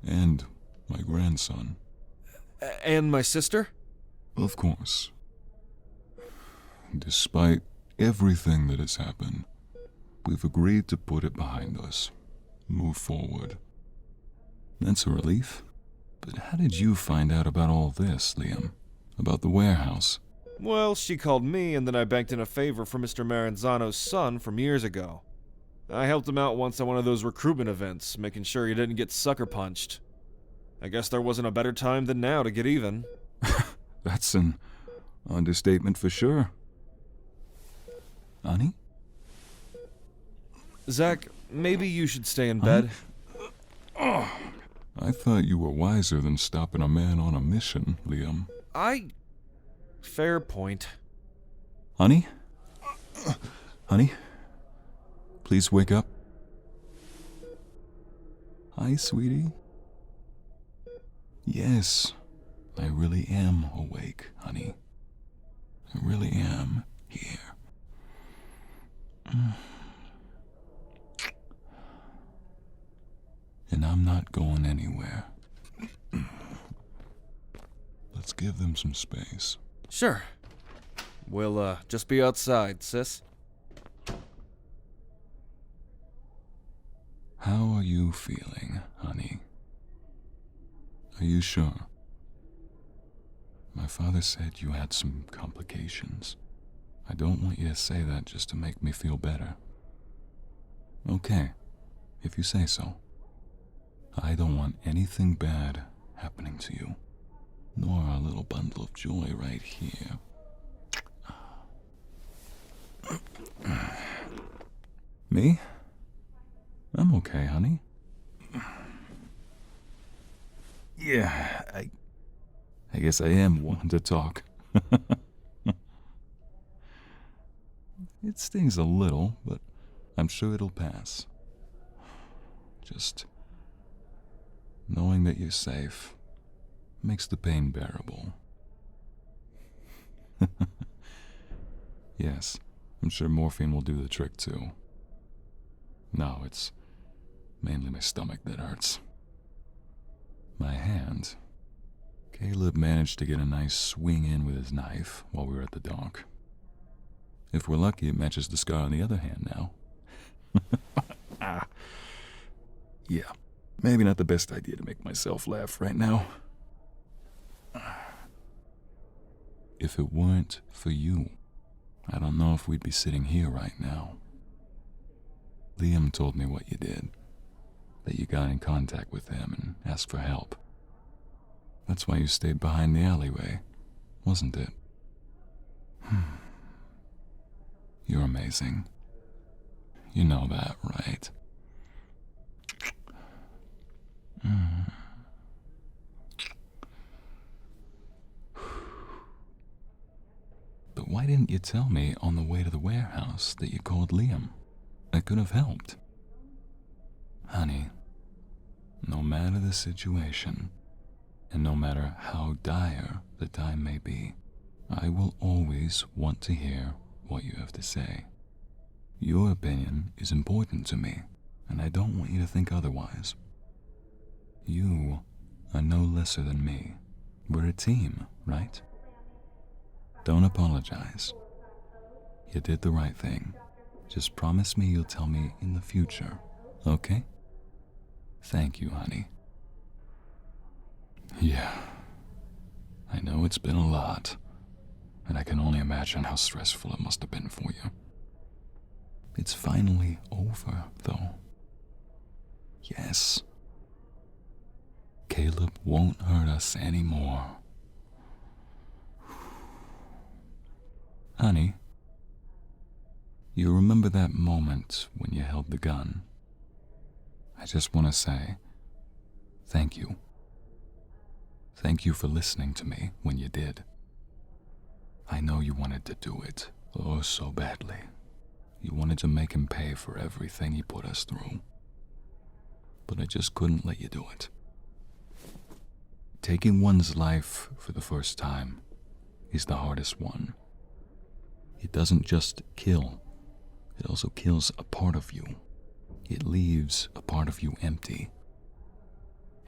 and my grandson. And my sister? Of course. Despite everything that has happened, we've agreed to put it behind us, move forward. That's a relief. But how did you find out about all this, Liam? About the warehouse? Well, she called me, and then I banked in a favor for Mr. Maranzano's son from years ago. I helped him out once at one of those recruitment events, making sure he didn't get sucker punched. I guess there wasn't a better time than now to get even. That's an understatement for sure. Honey? Zach, maybe you should stay in bed. I thought you were wiser than stopping a man on a mission, Liam. Fair point. Honey? Honey? Please wake up. Hi, sweetie. Yes, I really am awake, honey. I really am here. And I'm not going anywhere. Let's give them some space. Sure. We'll, just be outside, sis. How are you feeling, honey? Are you sure? My father said you had some complications. I don't want you to say that just to make me feel better. Okay, if you say so. I don't want anything bad happening to you, nor our little bundle of joy right here. Me? I'm okay, honey. Yeah, I guess I am one to talk. It stings a little, but I'm sure it'll pass. Just knowing that you're safe makes the pain bearable. Yes, I'm sure morphine will do the trick too. No, it's mainly my stomach that hurts. My hand. Caleb managed to get a nice swing in with his knife while we were at the dock. If we're lucky, it matches the scar on the other hand now. Yeah, maybe not the best idea to make myself laugh right now. If it weren't for you, I don't know if we'd be sitting here right now. Liam told me what you did, that you got in contact with him and asked for help. That's why you stayed behind the alleyway, wasn't it? You're amazing. You know that, right? But why didn't you tell me on the way to the warehouse that you called Liam? I could have helped. Honey, no matter the situation, and no matter how dire the time may be, I will always want to hear what you have to say. Your opinion is important to me, and I don't want you to think otherwise. You are no lesser than me. We're a team, right? Don't apologize. You did the right thing. Just promise me you'll tell me in the future, okay? Thank you, honey. Yeah, I know it's been a lot, and I can only imagine how stressful it must have been for you. It's finally over, though. Yes. Caleb won't hurt us anymore. Honey, you remember that moment when you held the gun? I just want to say, thank you. Thank you for listening to me when you did. I know you wanted to do it, oh so badly. You wanted to make him pay for everything he put us through. But I just couldn't let you do it. Taking one's life for the first time is the hardest one. It doesn't just kill, it also kills a part of you. It leaves a part of you empty.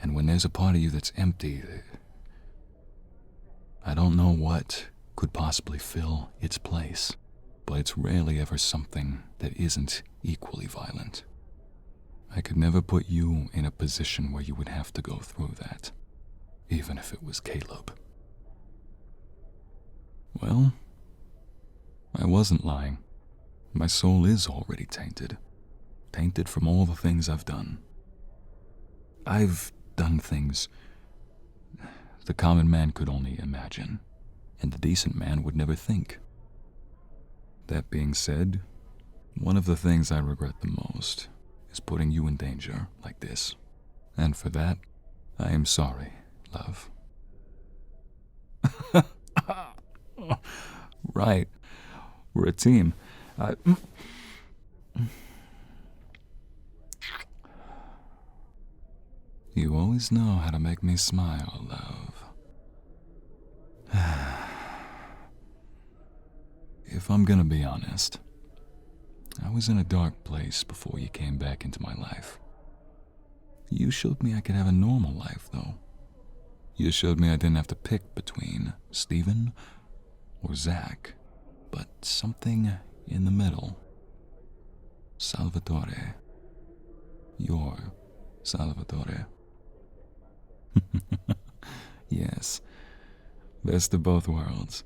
And when there's a part of you that's empty, I don't know what could possibly fill its place, but it's rarely ever something that isn't equally violent. I could never put you in a position where you would have to go through that, even if it was Caleb. Well, I wasn't lying. My soul is already tainted. Tainted from all the things I've done. I've done things the common man could only imagine, and the decent man would never think. That being said, one of the things I regret the most is putting you in danger like this. And for that, I am sorry, love. Right. We're a team. You always know how to make me smile, love. If I'm gonna be honest, I was in a dark place before you came back into my life. You showed me I could have a normal life, though. You showed me I didn't have to pick between Steven or Zach, but something in the middle. Salvatore. Your Salvatore. Yes, best of both worlds.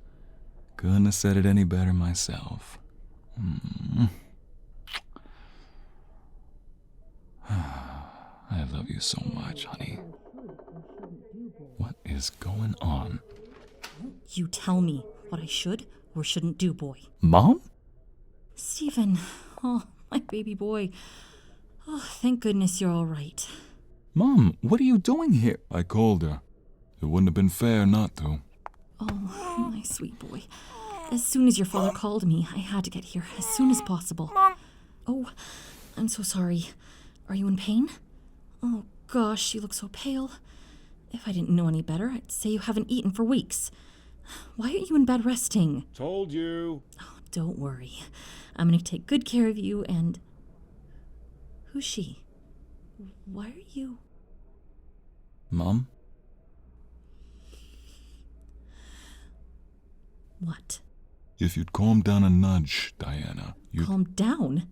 Couldn't have said it any better myself. I love you so much, honey. What is going on? You tell me what I should or shouldn't do, boy. Mom? Steven, oh, my baby boy. Oh, thank goodness you're all right. Mom, what are you doing here? I called her. It wouldn't have been fair not to. Oh, my sweet boy. As soon as your father called me, I had to get here as soon as possible. Oh, I'm so sorry. Are you in pain? Oh, gosh, you look so pale. If I didn't know any better, I'd say you haven't eaten for weeks. Why aren't you in bed resting? Told you. Oh, don't worry. I'm going to take good care of you and... Who's she? Why are you... Mom? What? If you'd calm down a nudge, Diana, you'd... Calm down?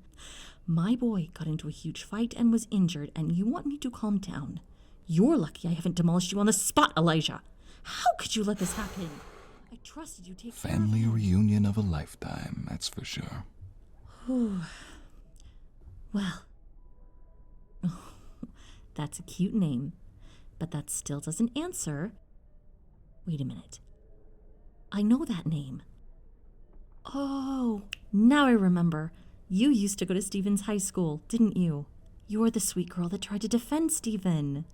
My boy got into a huge fight and was injured, and you want me to calm down? You're lucky I haven't demolished you on the spot, Elijah. How could you let this happen? I trusted you to take Family care of him. reunion of a lifetime, that's for sure. Well, that's a cute name, but that still doesn't answer. Wait a minute. I know that name. Oh, now I remember. You used to go to Stephen's high school, didn't you? You're the sweet girl that tried to defend Stephen.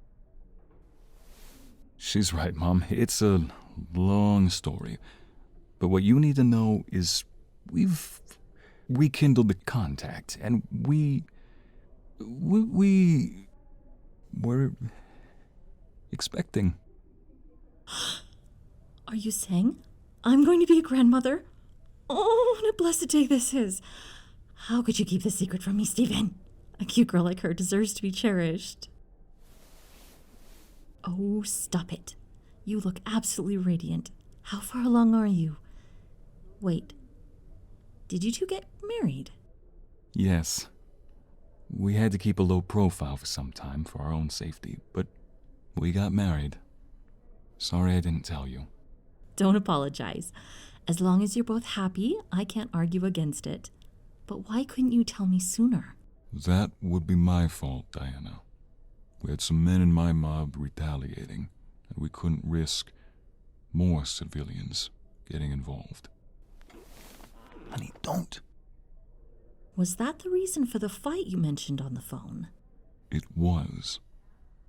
She's right, Mom. It's a long story. But what you need to know is we've rekindled the contact, and we were expecting. Are you saying I'm going to be a grandmother? Oh, what a blessed day this is. How could you keep this secret from me, Stephen? A cute girl like her deserves to be cherished. Oh, stop it. You look absolutely radiant. How far along are you? Wait. Did you two get married? Yes. We had to keep a low profile for some time for our own safety, but we got married. Sorry I didn't tell you. Don't apologize. As long as you're both happy, I can't argue against it. But why couldn't you tell me sooner? That would be my fault, Diana. We had some men in my mob retaliating, and we couldn't risk more civilians getting involved. Honey, don't. Was that the reason for the fight you mentioned on the phone? It was.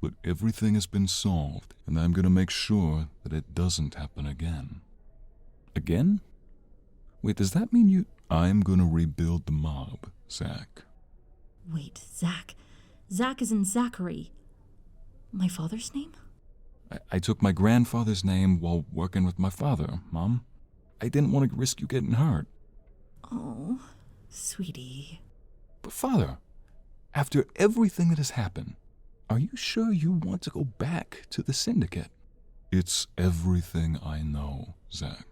But everything has been solved, and I'm gonna make sure that it doesn't happen again. Again? Wait, does that mean you... I'm gonna rebuild the mob, Zach. Wait, Zach. Zach is in Zachary. My father's name? I took my grandfather's name while working with my father, Mom. I didn't want to risk you getting hurt. Oh, sweetie. But Father, after everything that has happened, are you sure you want to go back to the syndicate? It's everything I know, Zach.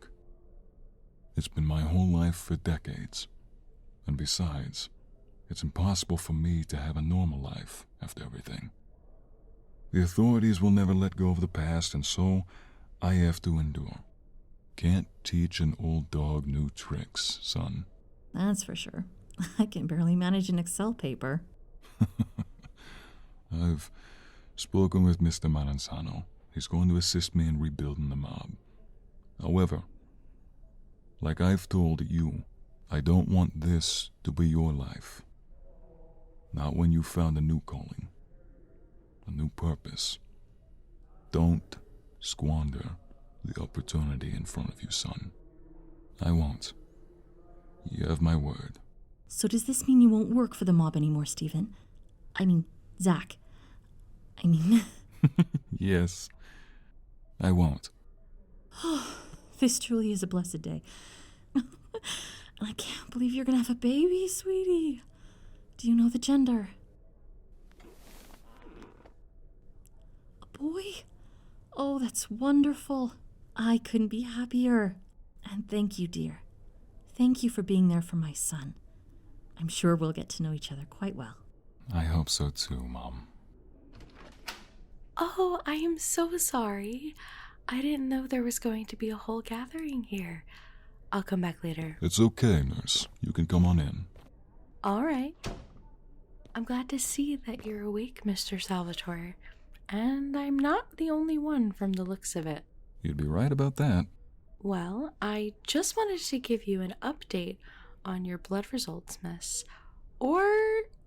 It's been my whole life for decades. And besides, it's impossible for me to have a normal life after everything. The authorities will never let go of the past, and so I have to endure. Can't teach an old dog new tricks, son. That's for sure. I can barely manage an Excel paper. I've spoken with Mr. Maranzano. He's going to assist me in rebuilding the mob. However, like I've told you, I don't want this to be your life. Not when you've found a new calling, a new purpose. Don't squander the opportunity in front of you, son. I won't. You have my word. So does this mean you won't work for the mob anymore, Stephen? I mean, Zach. Yes, I won't. This truly is a blessed day. And I can't believe you're gonna have a baby, sweetie. Do you know the gender? A boy? Oh, that's wonderful. I couldn't be happier. And thank you, dear. Thank you for being there for my son. I'm sure we'll get to know each other quite well. I hope so too, Mom. Oh, I am so sorry. I didn't know there was going to be a whole gathering here. I'll come back later. It's okay, nurse. You can come on in. All right. I'm glad to see that you're awake, Mr. Salvatore. And I'm not the only one from the looks of it. You'd be right about that. Well, I just wanted to give you an update on your blood results, miss. Or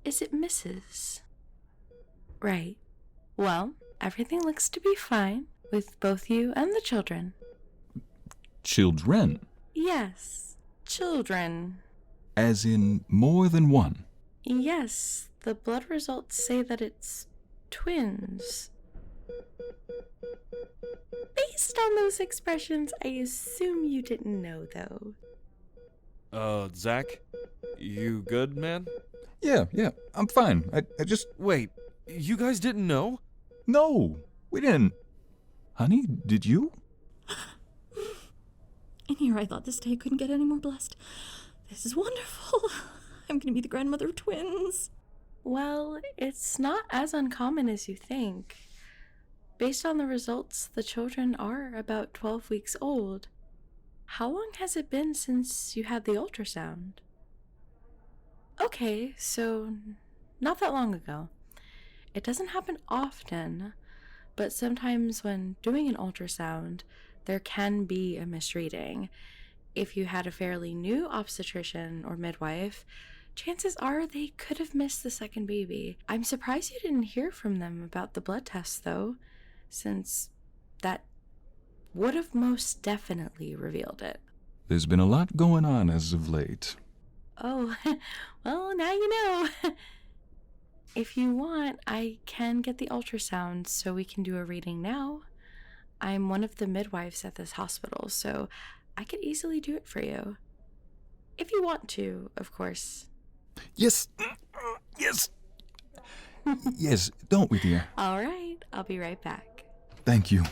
is it Mrs.? Right. Well, everything looks to be fine with both you and the children. Children? Yes, children. As in more than one? Yes, the blood results say that it's twins. Based on those expressions, I assume you didn't know, though. Zach? You good, man? Yeah, I'm fine. I just... Wait, you guys didn't know? No, we didn't. Honey, did you? And here I thought this day couldn't get any more blessed. This is wonderful. I'm gonna be the grandmother of twins. Well, it's not as uncommon as you think. Based on the results, the children are about 12 weeks old. How long has it been since you had the ultrasound? Okay, so not that long ago. It doesn't happen often, but sometimes when doing an ultrasound, there can be a misreading. If you had a fairly new obstetrician or midwife, chances are they could have missed the second baby. I'm surprised you didn't hear from them about the blood test, though, since that would have most definitely revealed it. There's been a lot going on as of late. Oh, well, now you know. If you want, I can get the ultrasound so we can do a reading now. I'm one of the midwives at this hospital, so I could easily do it for you. If you want to, of course. Yes. Yes. Yes, don't we, dear? All right, I'll be right back. Thank you.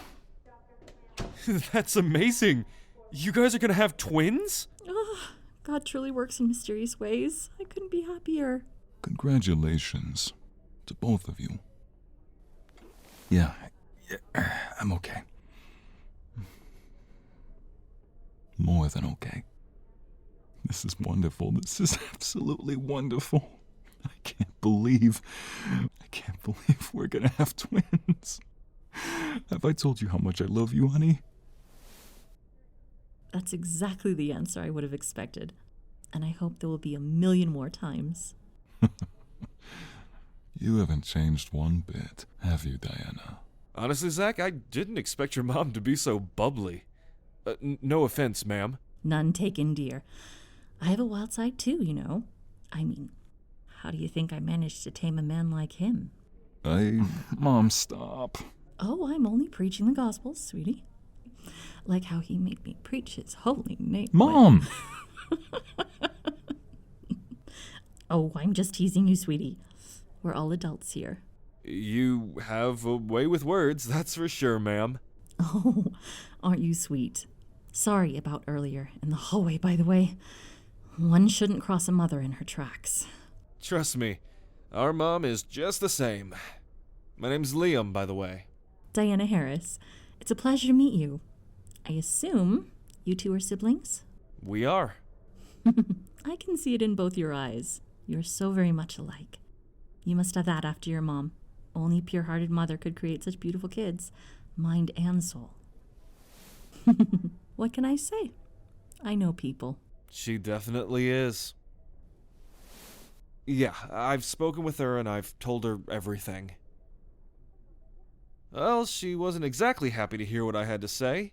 That's amazing! You guys are gonna have twins? Oh, God truly works in mysterious ways. I couldn't be happier. Congratulations to both of you. Yeah, I'm okay. More than okay. This is wonderful. This is absolutely wonderful. I can't believe we're gonna have twins. Have I told you how much I love you, honey? That's exactly the answer I would have expected. And I hope there will be a million more times. You haven't changed one bit, have you, Diana? Honestly, Zach, I didn't expect your mom to be so bubbly. No offense, ma'am. None taken, dear. I have a wild side too, you know. I mean, how do you think I managed to tame a man like him? Mom, stop. Oh, I'm only preaching the gospel, sweetie. Like how he made me preach his holy name. Mom! Oh, I'm just teasing you, sweetie. We're all adults here. You have a way with words, that's for sure, ma'am. Oh, aren't you sweet? Sorry about earlier in the hallway, by the way. One shouldn't cross a mother in her tracks. Trust me, our mom is just the same. My name's Liam, by the way. Diana Harris. It's a pleasure to meet you. I assume you two are siblings? We are. I can see it in both your eyes. You're so very much alike. You must have that after your mom. Only a pure-hearted mother could create such beautiful kids, mind and soul. What can I say? I know people. She definitely is. Yeah, I've spoken with her and I've told her everything. Well, she wasn't exactly happy to hear what I had to say,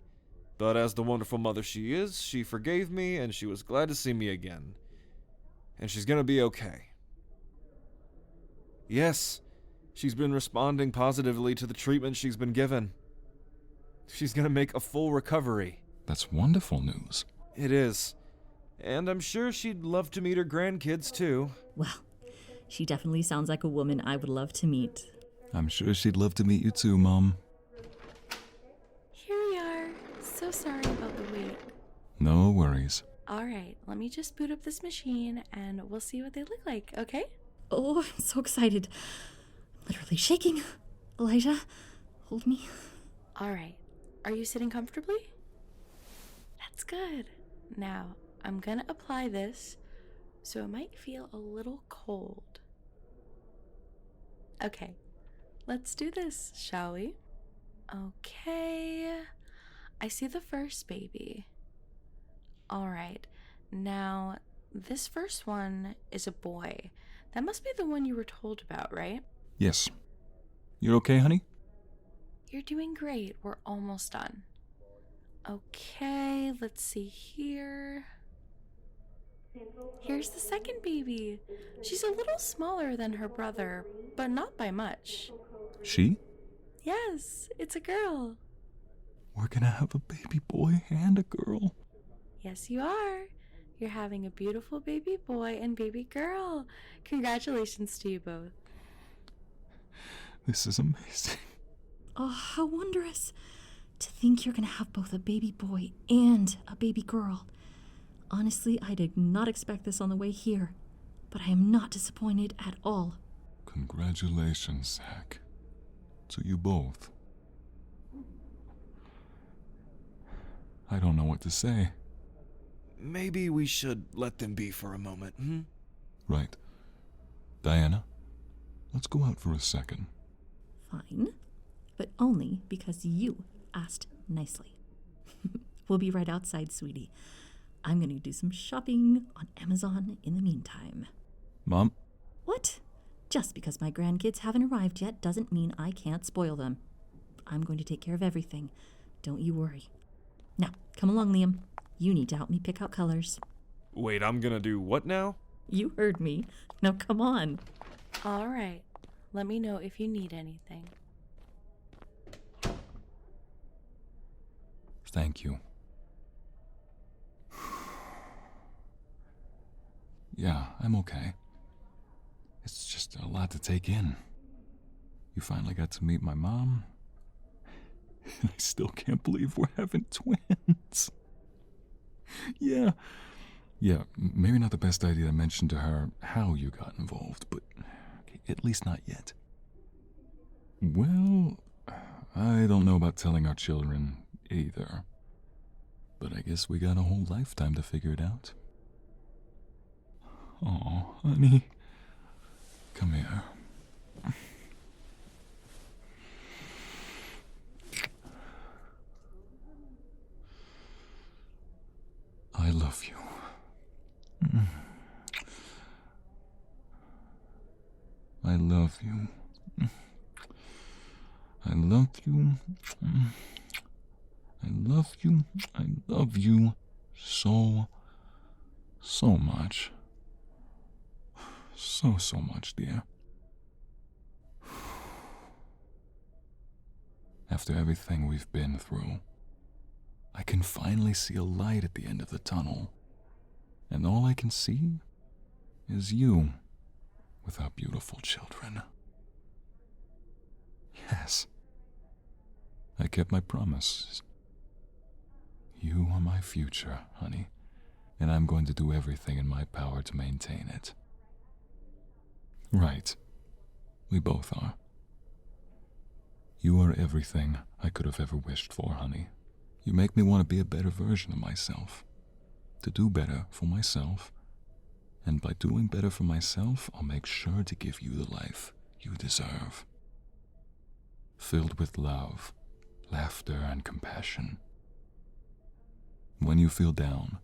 but as the wonderful mother she is, she forgave me and she was glad to see me again. And she's gonna be okay. Yes, she's been responding positively to the treatment she's been given. She's gonna make a full recovery. That's wonderful news. It is. And I'm sure she'd love to meet her grandkids, too. Well, she definitely sounds like a woman I would love to meet. I'm sure she'd love to meet you too, Mom. Here we are. So sorry about the wait. No worries. Alright, let me just boot up this machine and we'll see what they look like, okay? Oh, I'm so excited. I'm literally shaking. Elijah, hold me. Alright, are you sitting comfortably? That's good. Now, I'm gonna apply this, so it might feel a little cold. Okay, let's do this, shall we? Okay, I see the first baby. Alright, now this first one is a boy. That must be the one you were told about, right? Yes. You're okay, honey? You're doing great. We're almost done. Okay, let's see here. Here's the second baby. She's a little smaller than her brother, but not by much. She? Yes, it's a girl. We're gonna have a baby boy and a girl. Yes, you are. You're having a beautiful baby boy and baby girl. Congratulations to you both. This is amazing. Oh, how wondrous. To think you're gonna have both a baby boy and a baby girl. Honestly, I did not expect this on the way here, but I am not disappointed at all. Congratulations, Zach. To you both. I don't know what to say. Maybe we should let them be for a moment, hmm? Right. Diana, let's go out for a second. Fine, but only because you asked nicely. We'll be right outside, sweetie. I'm going to do some shopping on Amazon in the meantime. Mom? What? Just because my grandkids haven't arrived yet doesn't mean I can't spoil them. I'm going to take care of everything. Don't you worry. Now, come along, Liam. You need to help me pick out colors. Wait, I'm gonna do what now? You heard me. Now come on. All right. Let me know if you need anything. Thank you. Yeah, I'm okay. It's just a lot to take in. You finally got to meet my mom. And I still can't believe we're having twins. Yeah, maybe not the best idea to mention to her how you got involved, but at least not yet. Well, I don't know about telling our children either. But I guess we got a whole lifetime to figure it out. Oh, honey. Come here. I love you. I love you. I love you. I love you. I love you so much. So much, dear. After everything we've been through, I can finally see a light at the end of the tunnel. And all I can see is you with our beautiful children. Yes, I kept my promise. You are my future, honey, and I'm going to do everything in my power to maintain it. Right. We both are. You are everything I could have ever wished for, honey. You make me want to be a better version of myself. To do better for myself. And by doing better for myself, I'll make sure to give you the life you deserve. Filled with love, laughter, and compassion. When you feel down,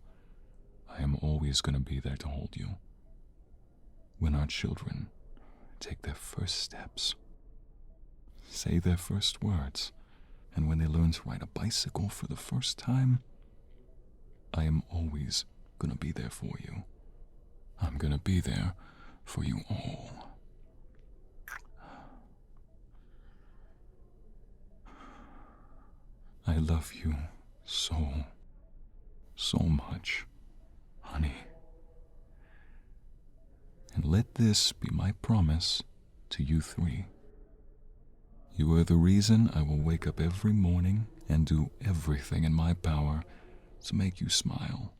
I am always going to be there to hold you. When our children take their first steps, say their first words, and when they learn to ride a bicycle for the first time, I am always going to be there for you. I'm going to be there for you all. I love you so much, honey. And let this be my promise to you three. You are the reason I will wake up every morning and do everything in my power to make you smile.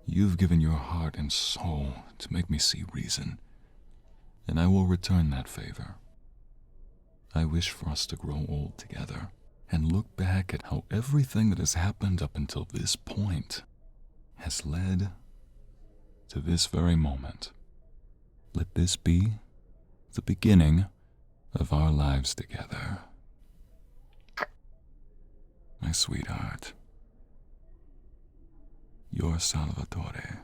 You've given your heart and soul to make me see reason, and I will return that favor. I wish for us to grow old together and look back at how everything that has happened up until this point has led to this very moment. Let this be the beginning of our lives together. My sweetheart, your Salvatore.